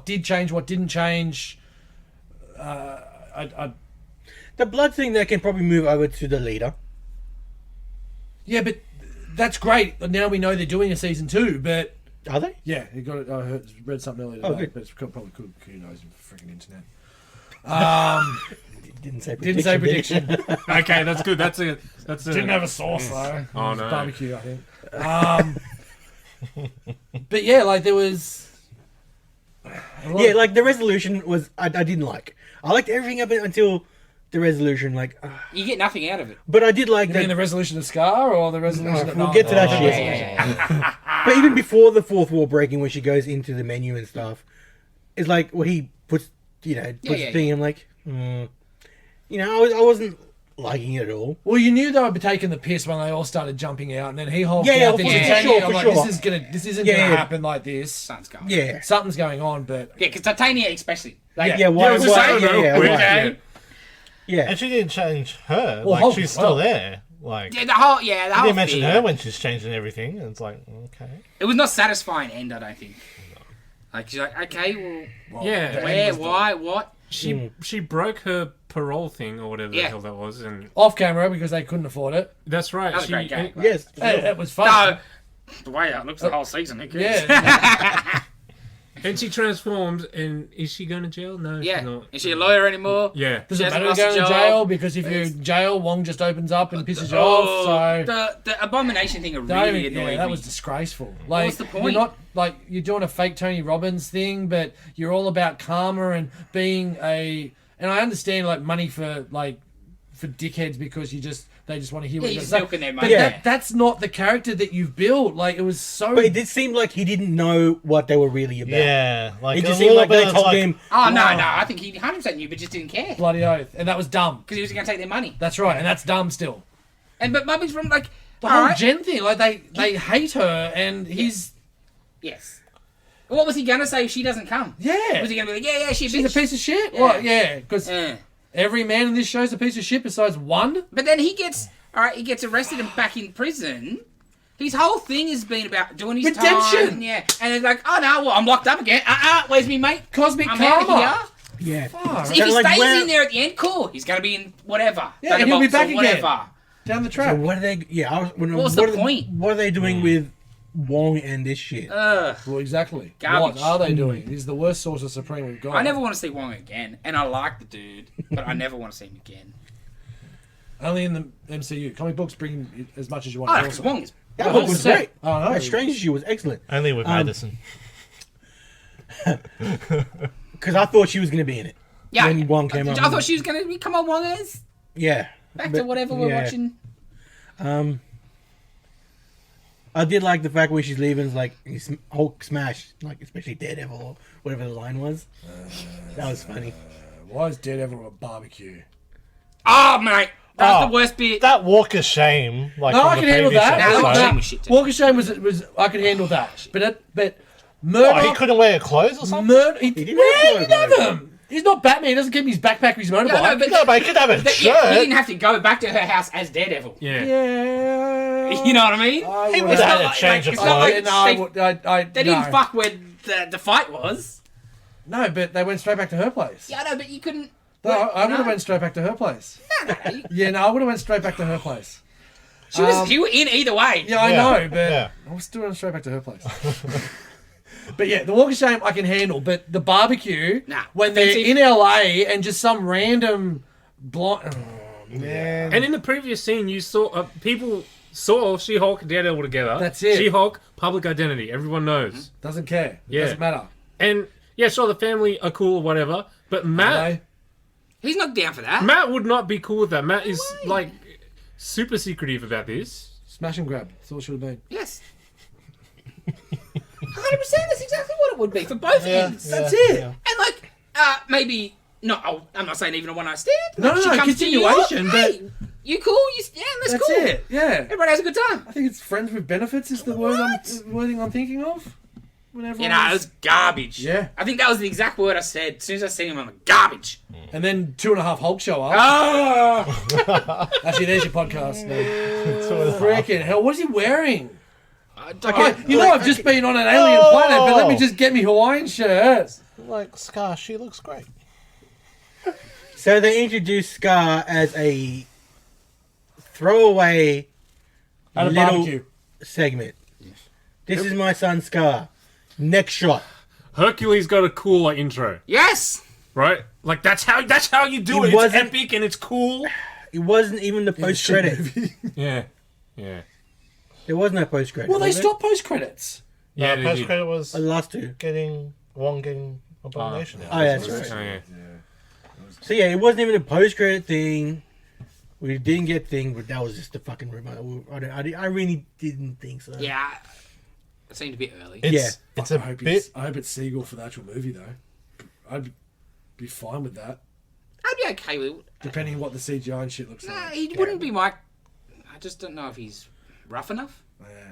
did change, what didn't change? The blood thing they can probably move over to the leader. Yeah, but that's great. Now we know they're doing a season 2, but Are they? yeah, you got it. I read something earlier Oh, today, good. but it's probably cool. Who knows? Freaking internet. Didn't say Didn't say prediction. prediction. Okay, that's good. That's a Didn't have a sauce though. Oh, It was no. barbecue, I think. But yeah, like there was. Yeah, like the resolution was I didn't like. I liked everything up until the resolution. Like, You get nothing out of it. but I did like You mean the that. resolution of Scar or the resolution of We'll get to that Yeah, shit. yeah. But even before the fourth wall breaking, when she goes into the menu and stuff, it's like where he puts the thing. I'm like, I wasn't liking it at all. Well, you knew they would be taking the piss when they all started jumping out, and then he hulked Yeah, out. for Titania, sure, I'm for like, sure. this isn't Yeah, gonna yeah. happen like this. Something's going. Yeah, Something's going on, but Yeah, because Titania especially. Like, yeah. Why? it was just why so yeah, weird. why? Okay. Yeah. And she didn't change her. Well, like, Hulk she's as still well. there. Like, Yeah, the whole you whole didn't mention thing. her when she's changing everything. And it's like, okay. It was not satisfying end, I don't think. Like she's like, okay, well, Yeah. where, why, what? She broke her parole thing or whatever the Yeah. hell that was, and off camera because they couldn't afford it. that's right. That was a great game. Yes. It was fun. No, the way it looks the whole season. Who cares? Yeah, And she transforms, and is she going to jail? No, she's Yeah. not. Is she a lawyer anymore? Yeah. does She it hasn't matter lost going a to job. jail? Because if you're in jail, Wong just opens up and pisses you off. So the abomination thing don't really even- annoyed that me. was disgraceful. Like, was the you're point? not like you're doing a fake Tony Robbins thing, but you're all about karma and being a. And I understand like money for dickheads because they just want to hear what Yeah, you he's say. milking their But money. Yeah. that's not the character that you've built. Like it was so. But it did seem like he didn't know what they were really about. Yeah. Like, It a just seemed little like they bit of, told like, him. Oh no, I think he 100% knew, but just didn't care bloody oath, and that was dumb. because he was going to take their money. That's right, and that's dumb still. But Mumby's from like The whole alright, Jen thing, like they hate her, and he's yes. What was he going to say if she doesn't come? yeah, Was he going to be like, yeah, she's she's a piece of shit. Yeah. What? Yeah, because Yeah. every man in this show's a piece of shit besides one. But then he gets arrested and back in prison. His whole thing has been about doing his Redemption! time. Yeah. And it's like, oh no, well, I'm locked up again. Where's me mate? Cosmic I'm out of karma. here. Yeah. Fuck. So if he like, stays where- in there at the end, cool. He's going to be in whatever. Yeah, and he'll be Thunderbolts back or again. whatever. Down the So track. what are they? Yeah. What was the point? What are they doing with Wong and this shit? Ugh. Well, exactly. Garbage. What are they doing? He's the worst Sorcerer Supreme we've got. I never want to see Wong again. And I like the dude, but I never want to see him again. Only in the MCU. Comic books bring him as much as you want. Oh, to because also. Wong is... That book was 100%. great. Oh, no. That Strange Issue was excellent. Only with Madison. Because I thought she was going to be in it. Yeah. When Wong came up. I thought she was going to be... Come on, Wongers. Yeah. Back to whatever we're yeah. watching. I did like the fact where she's leaving, like Hulk smash, like especially Daredevil or whatever the line was. That was funny. Why is Daredevil a barbecue? Oh, mate. That's the worst bit. That walk of shame, like No, from I the can handle previous that. Nah, episode. Walk of Shame was shit too. Walk of Shame was I could handle that. But Oh, Murdoch, he couldn't wear clothes or something? he didn't where have did he have clothes. them? He's not Batman. He doesn't keep his backpack with his motorbike. No, but No, but he could have a But shirt. yeah, he didn't have to go back to her house as Daredevil. Yeah. Yeah. You know what I mean? He would It's have not had a like- change like, of it's not clothes. like they didn't no. fuck where the fight was. No, but they went straight back to her place. Yeah, I know, but you couldn't. No, I would have no. went straight back to her place. No. Yeah, no, I would have went straight back to her place. You were in either way. Yeah, I Yeah, know, but yeah. I was still going straight back to her place. But yeah, the walk of shame I can handle, but the barbecue Nah, when they're offensive. in LA and just some random blind. Oh, man. And in the previous scene, you saw people saw She-Hulk and Daredevil together. That's it. She-Hulk, public identity. Everyone knows. Doesn't care. Yeah. Doesn't matter. And yeah, sure, the family are cool or whatever, but Matt No. He's not down for that. Matt would not be cool with that. Matt is like super secretive about this. Smash and grab. That's all it should have been. Yes. 100%. That's exactly what it would be for both ends. That's it. Yeah. And like, maybe not. I'm not saying even a one-night stand. No, Like, no, she no, comes to New York, continuation, hey, you cool? Yeah, that's That's cool. it. Yeah. Everybody has a good time. I think it's friends with benefits is the wording I'm thinking of. Whenever You know, it was garbage. Yeah. I think that was the exact word I said. As soon as I seen him, I'm like, garbage. And then 2.5 Hulk show up. Oh! Actually, there's your podcast. Freaking hell, what is he wearing? Okay. You know, I've just been on an alien planet, but let me just get me Hawaiian shirt. Like, Scar, she looks great. So they introduced Scar as a throwaway At a little barbecue. segment. This is my son Scar. Next shot. Hercules got a cooler intro, Yes! right? Like that's how you do It it. It's wasn't- epic and it's cool. It wasn't even the post credit. Yeah, yeah, There was no post credit. Well, they stopped post credits. yeah. The they post did. credit was The last two. getting Abomination out. Oh, yeah, that's right. So yeah, it wasn't even a post credit thing. We didn't get thing, but that was just a fucking rumor. I really didn't think so. Yeah. It seemed a bit early. It's a bit. I hope it's Siegel for the actual movie, though. I'd be fine with that, I'd be okay with it. depending on what the CGI and shit looks Nah, like. he wouldn't be my... I just don't know if he's rough enough.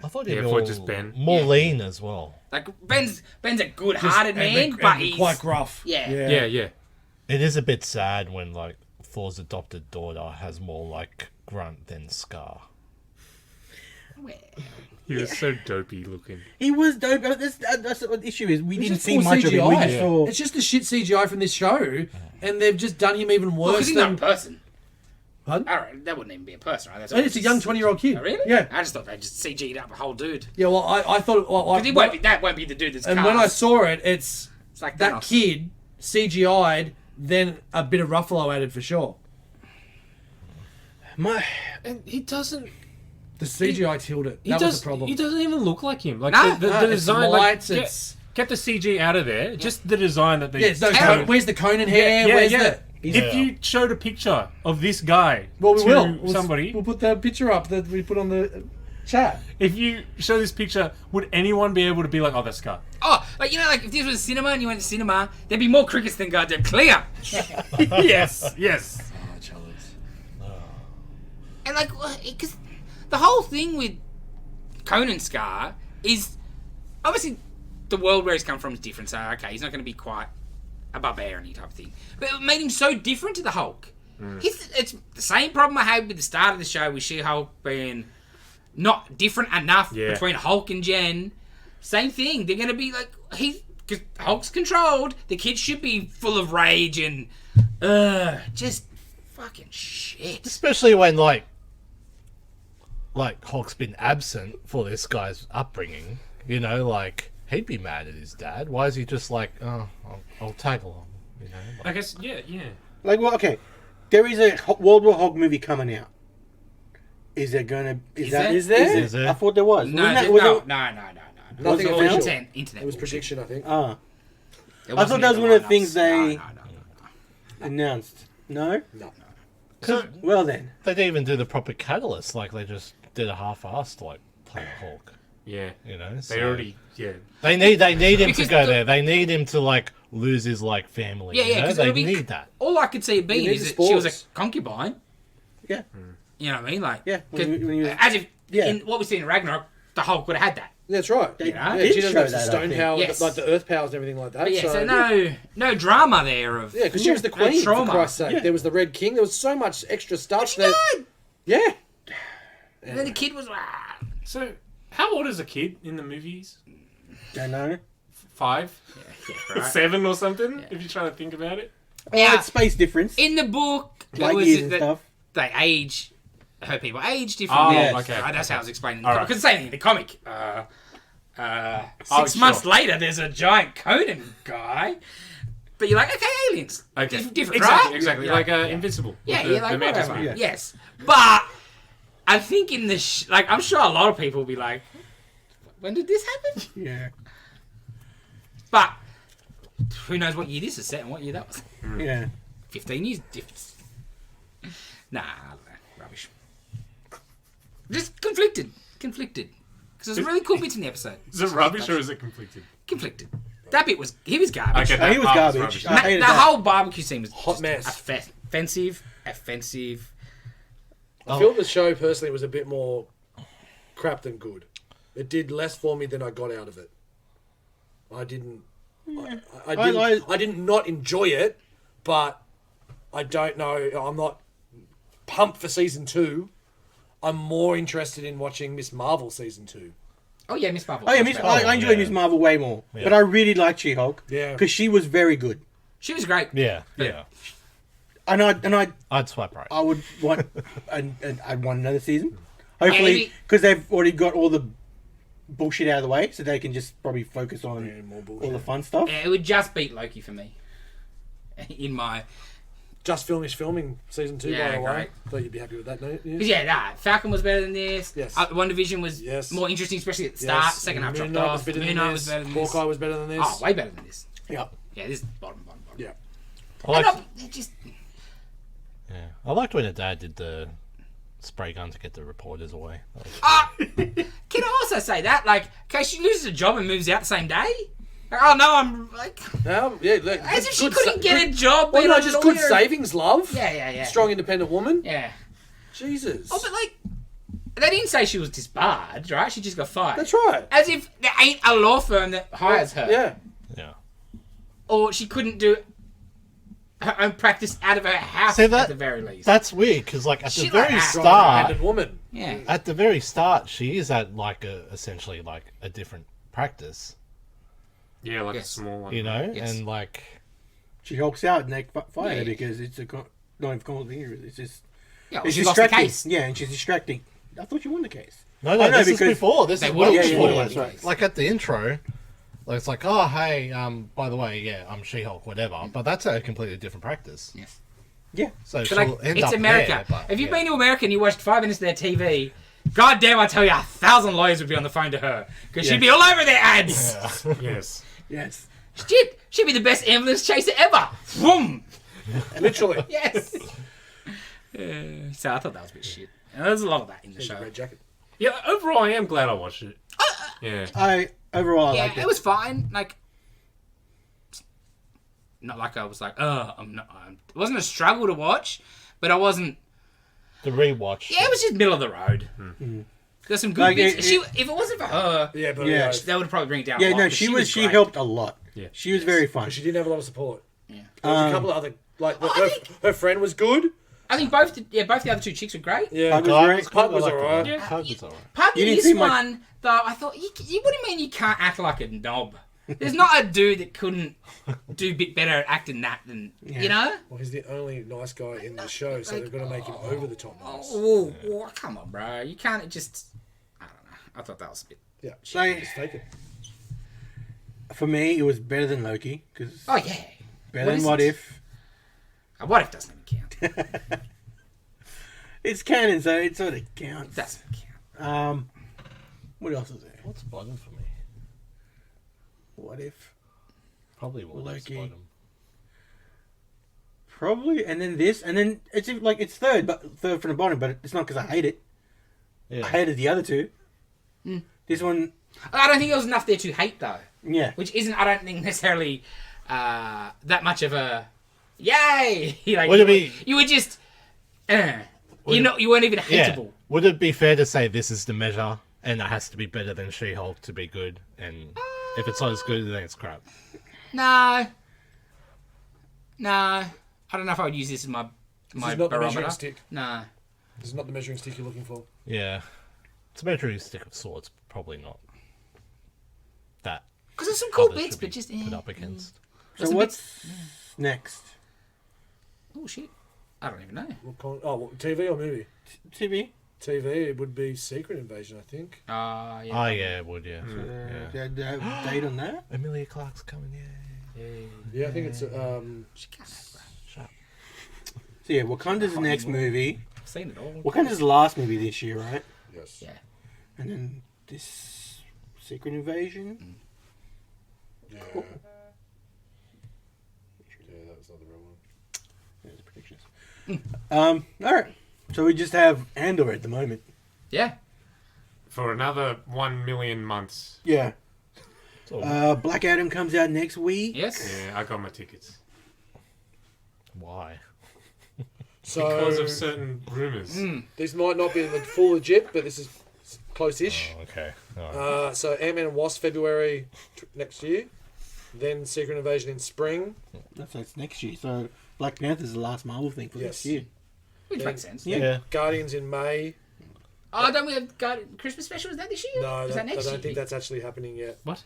I thought Yeah, he'd be for more, just Ben. more lean as well. Like, Ben's a good-hearted man, but he's... quite gruff. Yeah. Yeah, yeah. It is a bit sad when like Thor's adopted daughter has more like grunt than Scar. Well, He was so dopey looking. He was dope. But that's what the issue is. We It's didn't just see full much of it. We CGI. just saw. It's just the shit CGI from this show, and they've just done him even because worse he's not a than. person. Pardon? Alright, that wouldn't even be a person, right? That's It's a young 20-year-old kid. Oh, really? Yeah. I just thought they just CG'd up a whole dude. Yeah, well, I thought. Well, Because that won't be the dude that's and cast. when I saw it, it's like that Thanos. kid CGI'd, then a bit of Ruffalo added for sure. And he doesn't. The CGI killed it. He That does. was the problem. He doesn't even look like him. Like No. the No, it's design. lights, Like, it's- get the CG out of there. Just the design that they. Yeah, no, terrible. where's the Conan hair? Where's the? If you showed a picture of this guy Well, we to will. somebody, We'll put the picture up that we put on the chat. if you show this picture, would anyone be able to be like, "Oh, that's Scar"? Oh, like, you know, like, if this was cinema and you went to cinema, there'd be more crickets than goddamn clear. Yes, yes. Oh, Charles. And, like, because the whole thing with Conan Scar is, obviously, the world where he's come from is different, so, okay, he's not going to be quite a barbarian type of thing. But it made him so different to the Hulk. It's the same problem I had with the start of the show with She-Hulk being not different enough between Hulk and Jen. Same thing. They're going to be like, because Hulk's controlled, the kid should be full of rage and just fucking shit. Especially when like Hulk's been absent for this guy's upbringing. You know, like he'd be mad at his dad. Why is he just like, oh, I'll tag along? You know, like, I guess, yeah. Like, well, okay. There is a World War Hulk movie coming out. Is there gonna? Is there? Is there? I thought there was. No, Wasn't that- no, was no, it- no, no, no. Nothing It was official. internet It was bullshit. prediction, I think. Ah, It I wasn't thought that was in one of the lineups. things they- No. announced. No. So Well then. they didn't even do the proper catalyst. Like they just did a half-assed like play Hulk. Yeah. You know, They so already, they need him to Because go the- there. They need him to like lose his like family. Yeah, you yeah, know? 'cause They it'll be- need that. All I could see it being You need is the that she was a sports. concubine. Yeah. You know what I mean? Like, Yeah, 'cause when you- as if Yeah. in what we see in Ragnarok, the Hulk would have had that. That's right. They know? Yeah, did she doesn't show have the that, I stone think. power, Yes. like the earth powers and everything like that. But yeah, so no drama there of Yeah, because she was the no queen, for trauma. Christ's sake. Yeah. There was the Red King. There was so much extra stuff. She that, died. Yeah. And then the kid was So, how old is a kid in the movies? Don't know. 5? yeah, right. 7 or something? If you're trying to think about it. Yeah. It's space difference. In the book, Light was years it and that stuff. they age, her people age differently. Oh, Yes. okay. That's how I was explaining. All right. Because same thing in the comic. Oh, 6 months sure. later, there's a giant Conan guy. But you're like, okay, aliens. Okay. Different, exactly, right? exactly. You're Like Invincible. yeah, The- yeah, like the Mantis whatever. movie. Yeah. Yes. But I think in the like, I'm sure a lot of people will be like, when did this happen? Yeah. But who knows what year this is set and what year that was? Yeah. 15 years difference. Nah, I don't know. Rubbish. Just conflicted. Because there's really cool bits in the episode. Is it rubbish or is it conflicted? Conflicted. That bit was... He was garbage. Okay, He was part garbage. rubbish. I hated The that. whole barbecue scene was Hot just mess. Offensive. I feel the show personally was a bit more crap than good. It did less for me than I got out of it. I didn't. I didn't not enjoy it, but I don't know. I'm not pumped for season 2. I'm more interested in watching Miss Marvel season 2. Oh, yeah, Miss Marvel. Oh yeah, I enjoyed yeah. Miss Marvel way more, Yeah. but I really liked She-Hulk. Yeah. Because she was very good, She was great. Yeah. and I'd swipe right. I would want I'd want another season. Yeah, Hopefully, maybe- because they've already got all the bullshit out of the way, so they can just probably focus on Yeah, more all bullshit. the fun stuff. Yeah, it would just beat Loki for me. In my... Just finished filming season 2, Yeah, by the way. great. Thought you'd be happy with that, no? Because, yeah, nah, Falcon was better than this. Yes. One Division was Yes. more interesting, especially at the start. Second half dropped off. Moon Knight was better than this. Hawkeye was better than this. Oh, way better than this. Yeah. Yeah, this is bottom. Yeah. I liked, It just... yeah. I liked when her dad did the spray gun to get the reporters away. That was- Can I also say that? Like, okay, she loses a job and moves out the same day? Like, oh, no, I'm like... No, yeah, look, As if she good couldn't get a good- job Well, being no, a just good lawyer. savings, love. Yeah. Strong, independent woman. Yeah. Jesus. Oh, but like... They didn't say she was disbarred, right? She just got fired. That's right. As if there ain't a law firm that hires her. Yeah. yeah. Or she couldn't do her own practice out of her house See, that- at the very least. That's weird because, like, at the Shit like very that. Strong, start, independent woman. Yeah. at the very start, she is at like essentially like a different practice, Yeah, like Yes. a small one. you know, Yes. and like, She hulks out and they fire her Yeah. because it's not even called thing. It's just Yeah, well, it's she lost the distracting. case. Yeah, and she's distracting. I thought you won the case. no, I know, this is because before. This They is would well have yeah, before. yeah, that's right. Like at the intro, like it's like, oh hey, by the way, yeah, I'm She-Hulk, whatever. But that's a completely different practice. Yes. Yeah. So But she'll like, end it's up America. there, but, if you've yeah. been to America and you watched 5 minutes of their TV, god damn, I tell you, 1,000 lawyers would be on the phone to her. Because she'd be all over their ads. Yes. Yes. Shit, she'd be the best ambulance chaser ever. Boom. Literally. Yes. So I thought that was a bit shit. And there's a lot of that in the show. Red jacket. Yeah, overall, I am glad I watched it. Yeah. I overall Yeah, liked it was fine. Like, not like I was like, I'm not. It wasn't a struggle to watch, but I wasn't. the rewatch. Yeah, it was just middle of the road. There's some good Like, bits. If it wasn't for her, Yeah, but Yeah. that would probably bring it down. Yeah, a lot, no, but she was. She great. helped a lot. Yeah. She was very fun. she didn't have a lot of support. Yeah. There was a couple of other, like, her friend was good. I think both the other two chicks were great. Yeah. Pug was Pug very- was Pug good, was I liked alright. it. Yeah. Pug was alright. Part of You didn't this see much- one, though, I thought, what do you mean you can't act like a knob? There's not a dude that couldn't do a bit better at acting that than, you know? Well, he's the only nice guy in the show, so they've got to make him over the top nice. Oh, come on, bro. You can't just... I don't know. I thought that was a bit... Yeah. Like, Just take it. for me, it was better than Loki because Oh, yeah. better What than is What it? If. What if doesn't even count? It's canon, so it sort of counts. Doesn't count. What else is there? What's bottom for me? What If? Probably What If's Loki. bottom. Probably, and then this, and then it's like it's third from the bottom, but it's not because I hate it. Yeah. I hated the other two. This one, I don't think there was enough there to hate, though. yeah. Which isn't, I don't think, necessarily that much of a... Yay! Like, What do you mean? You were just... You weren't even Yeah. hateable. Would it be fair to say this is the measure, and it has to be better than She-Hulk to be good? And if it's not as good, then it's crap. No. I don't know if I would use this as my is not the barometer. measuring stick. No. This is not the measuring stick you're looking for. Yeah, it's a measuring stick of sorts. Probably not that. Because there's some cool others bits, should be but just put up against. So what's next? Oh shit! I don't even know. What, TV or movie? TV. TV, it would be Secret Invasion, I think. Yeah. Oh yeah, it would. Yeah. Do you have a date on that? Emilia Clarke's coming. Yeah, I think it's She can't act, bro. Shut up. So yeah, Wakanda's the next movie. I've seen it all. Wakanda's the last movie this year, right? yes. Yeah. And then this Secret Invasion. Yeah. Yeah, that was not the real one. There's the predictions. All right. So we just have Andor at the moment. Yeah. For another 1 million months. Yeah. Black Adam comes out next week. Yes. Yeah, I got my tickets. Why? So Because of certain rumours. this might not be the full legit, but this is close-ish. Oh, okay. All right. So Ant-Man and Wasp February next year, then Secret Invasion in spring. That's next year. So Black Panther's the last Marvel thing for Yes. this year. Which makes sense. Yeah. Guardians in May. Oh, don't we have Christmas special? Is that this year? No, Is that I next don't year? think that's actually happening yet. What?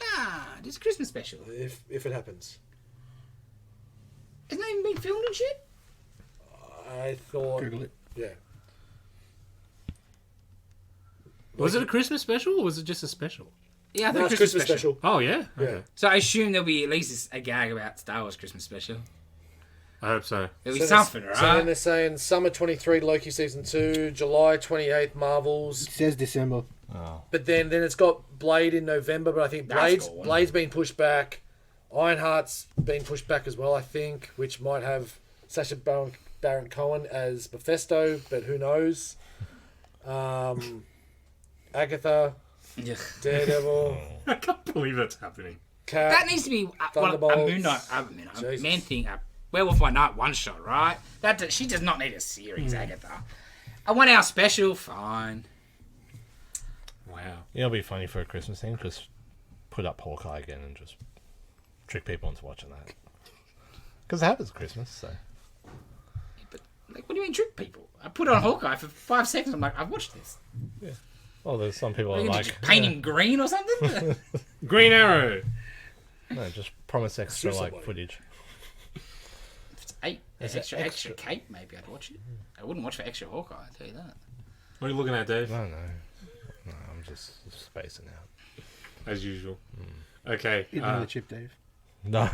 Nah, it's a Christmas special. If it happens, It's not even been filmed and shit. I thought. Google it. Yeah. Was it a Christmas special or was it just a special? Yeah, I No, thought it's Christmas special. Oh, yeah? Yeah. Okay. So I assume there'll be at least a gag about Star Wars Christmas special. I hope so. There'll be So something, So then right? they're saying summer 23 Loki season 2, July 28th Marvels, It says December. Oh. but then it's got Blade in November, but I think That's cool. Blade's been pushed back. Ironheart's been pushed back as well, I think, which might have Sacha Baron Cohen as Mephisto, but who knows? Agatha, Ugh. Daredevil, I can't believe that's happening. Cat. That needs to be a Thunderbolts. Moon Knight, a Jesus. Man Thing, a Werewolf by Night one shot, right? She does not need a series, Agatha. A 1 hour special, fine. Wow. It'll be funny for a Christmas thing. Just put up Hawkeye again and just trick people into watching that. Because it happens at Christmas, so. But like, what do you mean trick people? I put on Hawkeye for 5 seconds. I'm like, I've watched this. Well, there's some people Are that you are gonna like, just paint him green or something? Green Arrow. no, just promise extra Sue like somebody. footage. If it's extra extra? cape, maybe I'd watch it. I wouldn't watch for extra Hawkeye, I'll tell you that. What are you looking at, Dave? No, I'm just spacing out. As usual. Okay. Eat another chip, Dave. No.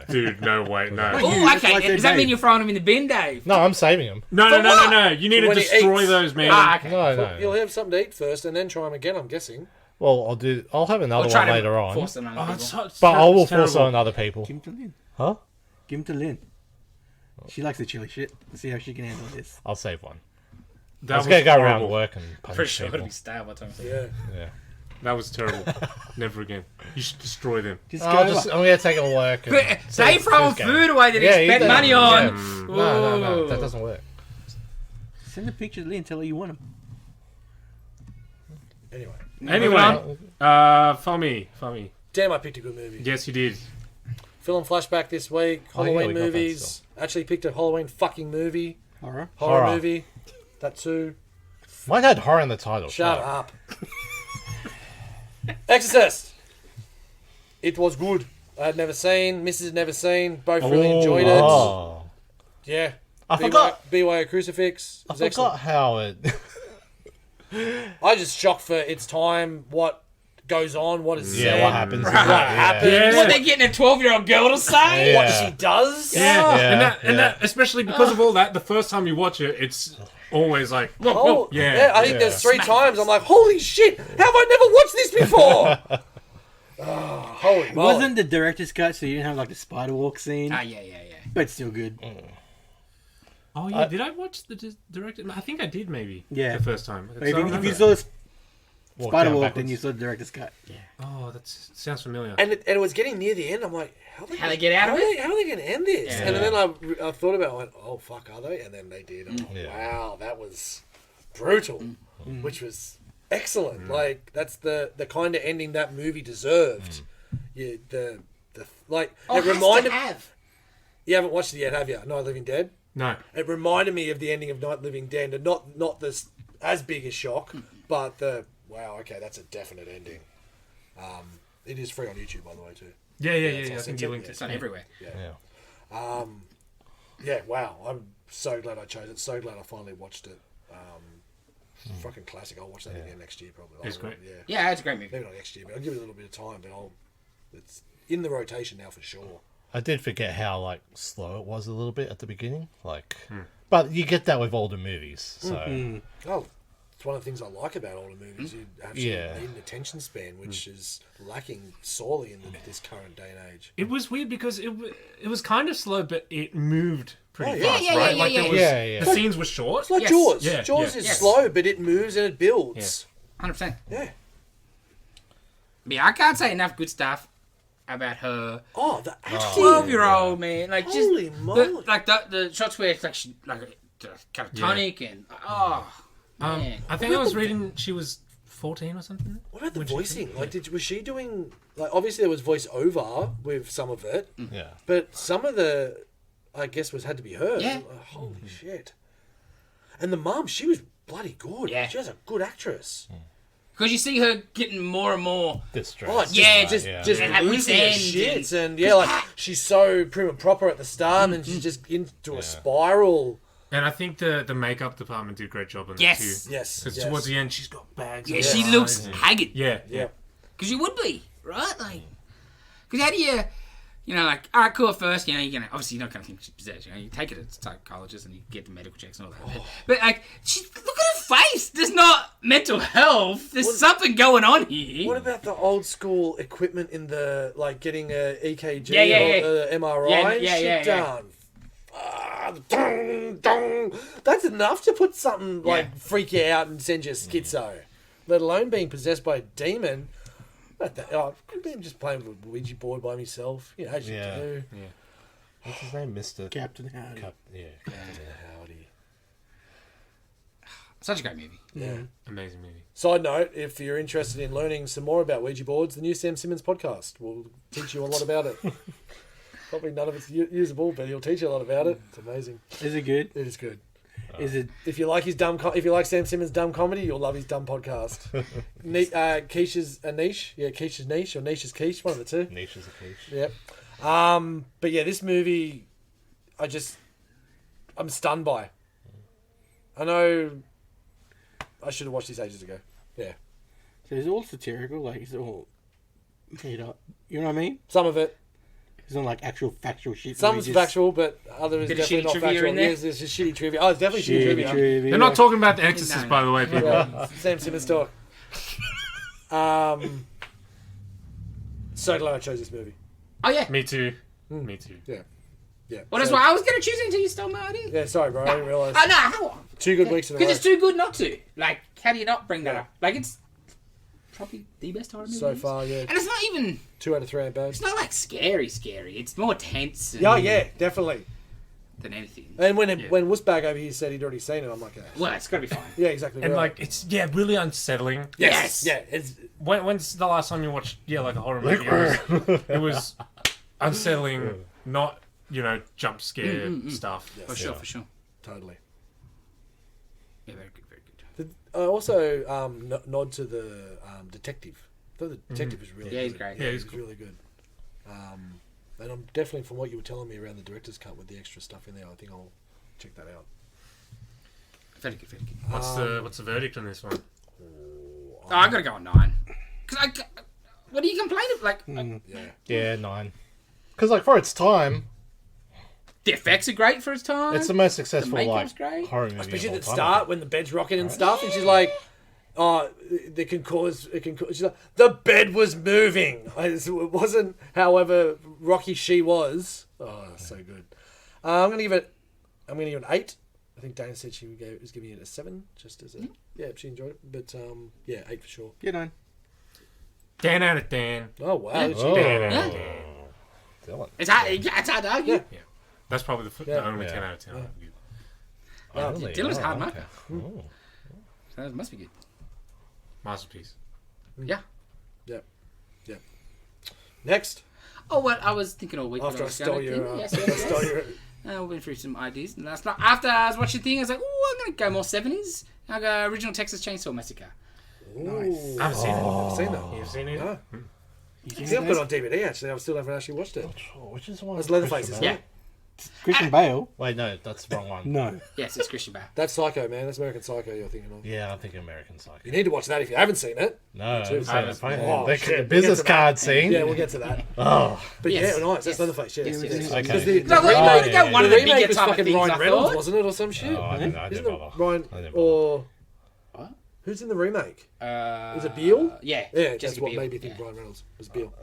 Dude, no, wait, no. Oh, Just okay. like that Does that mean Dave. you're throwing him in the bin, Dave? No, I'm saving them. No. You need to when he destroy eats. those, man. Ah, okay. No. You'll have something to eat first and then try them again, I'm guessing. Well, I'll have another Or try one to later on. force them on other people. But I will force it on other people. Give him to Lynn. Huh? Give him to Lynn. She likes the chili shit. Let's see how she can handle this. I'll save one. I That was was going to go around horrible. work and Pretty punish sure it'll people. be stale by the time. Yeah. Yeah. That was terrible. Never again. You should destroy them. Just I'm go. going to take it to work. And But see they who's throwing game. food away that Yeah, they he spent does. money on. Yeah. No. Ooh. That doesn't work. Send a picture to Lynn. Tell her you want them. Anyway. Anyway, Fummy. Damn, I picked a good movie. Yes, you did. Film Flashback this week. Oh, yeah, Halloween we got that movies. Actually picked a Halloween fucking movie. Horror. Horror Horror. movie. That too. Mine had horror in the title. Shut up. Exorcist. It was good. I had never seen. Mrs. had never seen. Both really enjoyed it. Oh. Yeah. I forgot. BY a crucifix. It I was excellent. forgot how it. I was just shocked for its time, what goes on, what is Yeah, said, what happens? what happens, Yeah. What they getting a 12-year-old girl to say? what Yeah. she does. Yeah. And that, especially because of all that, the first time you watch it, it's always like, whoa, Oh, whoa, yeah. I think there's 3 times I'm like, holy shit, have I never watched this before? Holy moly. Wasn't the director's cut, so you didn't have like the spider walk scene, Ah, yeah. but it's still good. Oh, yeah. Did I watch the director? I think I did, maybe. Yeah. The first time. If So I you remember saw this, walked Spider down walked backwards. and you saw the director's cut. Oh, that sounds familiar. And it was getting near the end. I'm like, how How they get out of it? How are they going to end this? Yeah. And then I thought about it. I went, oh, fuck, are they? And then they did. I'm like, Yeah. wow, that was brutal, which was excellent. Like, that's the kind of ending that movie deserved. Yeah, it reminded. You haven't watched it yet, have you? Night Living Dead? No. It reminded me of the ending of Night Living Dead, and not this as big a shock, but wow, okay, that's a definite ending. It is free on YouTube, by the way, too. Yeah. I'll I send think you it. linked It's it. not everywhere. Yeah. Yeah, wow, I'm so glad I chose it. So glad I finally watched it. Fucking classic. I'll watch that again next year, probably. It's great. Yeah, Yeah, it's a great movie. maybe not next year, but I'll give it a little bit of time. But it's in the rotation now for sure. I did forget how like slow it was a little bit at the beginning, but you get that with older movies. So Oh, it's one of the things I like about older movies. You actually Yeah. need an attention span, which is lacking sorely in this current day and age. It was weird because it was kind of slow, but it moved pretty Oh, yeah. fast, Yeah, right? yeah, Like yeah, there was, yeah. the scenes were short. It's like Yes. Jaws. Yeah, Jaws yeah. is Yes. slow, but it moves and it builds. 100%. Yeah. Yeah, I can't say enough good stuff about her. Oh, the acting. 12-year-old, man. Like, Holy just moly. the shots where it's like she, like catatonic and man. I think I was reading she was 14 or something. What about the When she- voicing? Like, was she doing like? Obviously, there was voice over with some of it, yeah, but some of the, I guess, was had to be her. Yeah. Holy shit! And the mum, she was bloody good. Yeah. She was a good actress. Because you see her getting more and more. distress. Oh, Yeah, just and losing wits her end shit, and yeah, like she's so prim and proper at the start, and she's just into a spiral. And I think the makeup department did a great job on Yes. that too. Yes, Because yes. towards the end, she's got bags. Yeah, on she her looks eyes and- haggard. Yeah. Yeah. Because you would be, right? Like, because how do you know, like, all right, cool, at first, you know, you're gonna, obviously you're not going to think she's possessed, you know, you take it to a psychologist and you get the medical checks and all that. But, like, look at her face. There's not mental health. There's something going on here. What about the old school equipment in the like getting a EKG Yeah. or MRI Yeah, shit yeah. done? Dong, dong. That's enough to put something like freak you out and send you schizo. Let alone being possessed by a demon. Could be just playing with a Ouija board by myself. You know, as you Yeah. do. What's his name, Mister Captain Howdy. Howdy. Such a great movie. Yeah. Amazing movie. Side note, if you're interested in learning some more about Ouija boards, the new Sam Simmons podcast will teach you a lot about it. Probably none of it's usable, but he'll teach you a lot about it. It's amazing. Is it good? It is good. Is it? If you like his if you like Sam Simmons' dumb comedy, you'll love his dumb podcast. Quiche's a niche, yeah, Quiche's niche or niche's quiche, one of the two. Niche is a quiche. Yep. But yeah, this movie, I'm stunned by. I know I should have watched this ages ago. Yeah, So it's all satirical, like it's all made up. You know what I mean? some of it. It's not like actual factual shit. Some's factual, but other is Bit of definitely shitty not trivia factual. in there? Yes, there's just shitty trivia. Oh, it's definitely shitty trivia. They're not talking about the Exorcist, No. by the way, people. Yeah, Sam Simmons talk. So glad I chose this movie. Oh, yeah. Me too. Me too. Yeah. Well, that's So- why I was going to choose it until you stole my idea. Yeah, sorry, bro. I didn't realise. Oh, no, how? 2 good weeks in a row. Because it's too good not to. Like, how do you not bring that Yeah. up? Like, it's probably the best horror movie. So far, yeah. And it's not even, 2 out of 3 ain't bad. it's not like scary. It's more tense Yeah, yeah, definitely. than anything. And when Wussbag over here said he'd already seen it, I'm like, Well, it's got to be fine. yeah, exactly. And right. like it's really unsettling. Yes. yeah, it's When's the last time you watched like a horror movie? It was unsettling, not jump scare stuff. For sure, for sure. totally. Yeah, very good, very good. Also, nod to the detective. I thought the detective was really Yeah, he's good. great. Yeah, Yeah, he's he's cool. really good. And I'm definitely, from what you were telling me around the director's cut with the extra stuff in there, I think I'll check that out. Very good, very good. What's the verdict on this one? Oh, I got to go on 9. Because what are you complaining? Like, Yeah. Yeah, 9. Because like for its time, the effects are great for its time. it's the most successful makeup's like great. horror movie. Especially of all at the time, I start think. when the bed's rocking and stuff, and she's like, "Oh, it can cause." She's like, "The bed was moving." It wasn't, however rocky she was. Oh, so good. I'm gonna give it an 8 I think Dana said she was giving it a 7, just as a she enjoyed it. But 8 for sure. You know. 10 out of 10. Oh wow! Yeah. She- 10 out of 10. Dylan. It's hard to argue. Yeah. That's probably the Yeah. only Yeah. 10 out of 10 I'll give. Oh, really? Dylan's a hard Oh, marker. okay. Oh. So it must be good. Masterpiece. Yeah. Yep. Next, Oh, what I was thinking all week. after I stole your, Yes. We went through some ideas. And last night, after I was watching the thing, I was like, oh, I'm going to go more 70s. I'll go original Texas Chainsaw Massacre. Nice. I haven't seen it. I've seen that. You've seen it? No. See, I've got it on DVD actually. I still haven't actually watched it. Which is the one? That's Leatherface, isn't Yeah. it? Christian Bale. Wait, no, that's the wrong one. No. Yes, it's Christian Bale. That's Psycho, man. That's American Psycho you're thinking of. Yeah, I'm thinking American Psycho. You need to watch that if you haven't seen it. No, I haven't seen it. Fine. Oh, The shit. business We'll get to card that. scene. Yeah, we'll get to that. Oh, But Yes. yeah, nice. That's Yes. Leatherface. Yes. Yes, yes. okay. Because the No, remake, well, you go yeah, one of the the bigger remake was type of fucking things, Ryan I Reynolds, thought. wasn't it, or some shit? Oh, I didn't Isn't bother. it Ryan I didn't or What? who's in the remake? Is it Beale? Yeah. Yeah, that's Jessica what Biel. made me think Yeah. Ryan Reynolds was Beale.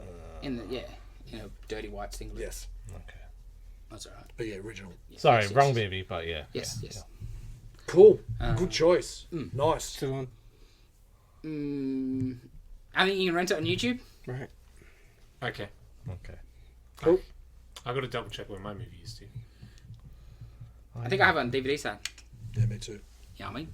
In a dirty white singlet. Yes, Okay. That's all right. but yeah, original. Yes, Sorry, yes, wrong yes. baby, but yeah. Yes, yes. Cool, good choice. Nice. Still on. I think you can rent it on YouTube. Right. Okay. Okay. Cool. I got to double check where my movie is too. I think I have it on DVD side. Yeah, me too. Yummy.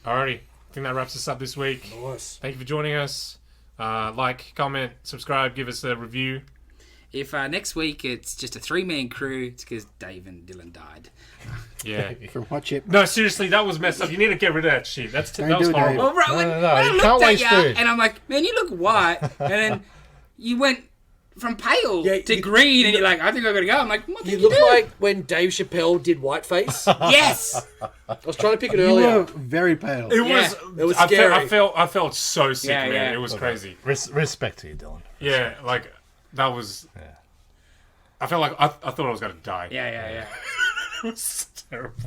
Alrighty. I think that wraps us up this week. Nice. Thank you for joining us. Like, comment, subscribe, give us a review. If next week it's just a 3-man crew, it's because Dave and Dylan died. Yeah. From Hot Chip. No, seriously, that was messed up. You need to get rid of that shit. That Don't was do it, horrible. Well, right, No, when, no, when I you looked can't at waste you, food. and I'm like, man, you look white, and then you went from pale Yeah, to you- green, and you're like, I think I gotta go. I'm like, what You did look do? like when Dave Chappelle did Whiteface. I Yes. was trying to pick it You earlier. were very pale. It Yeah. was. It was I scary. felt so sick, Yeah, man. yeah. It was crazy. Respect to you, Dylan. Yeah, like that was. Yeah. I felt like I thought I was gonna die. Yeah. It was terrible.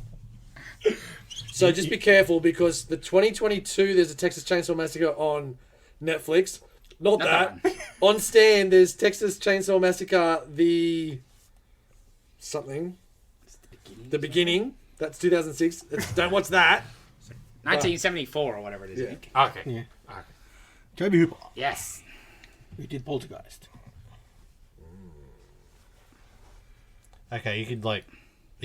So just be careful because the 2022 there's a Texas Chainsaw Massacre on Netflix. Not that. that On Stan there's Texas Chainsaw Massacre the something. The beginning. That's 2006. Don't watch that. 1974 or whatever it is. I Yeah. think. Okay. Yeah. Okay. Toby Hooper. Yes. Who did Poltergeist. Okay, you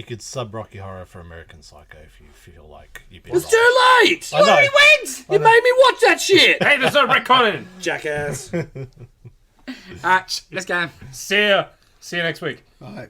could sub Rocky Horror for American Psycho if you feel like you've been. It's wrong. too late! I know. Already went. You made me watch that shit! Hey, there's no retconning. Jackass. Alright, let's go. See ya. See you next week. All right.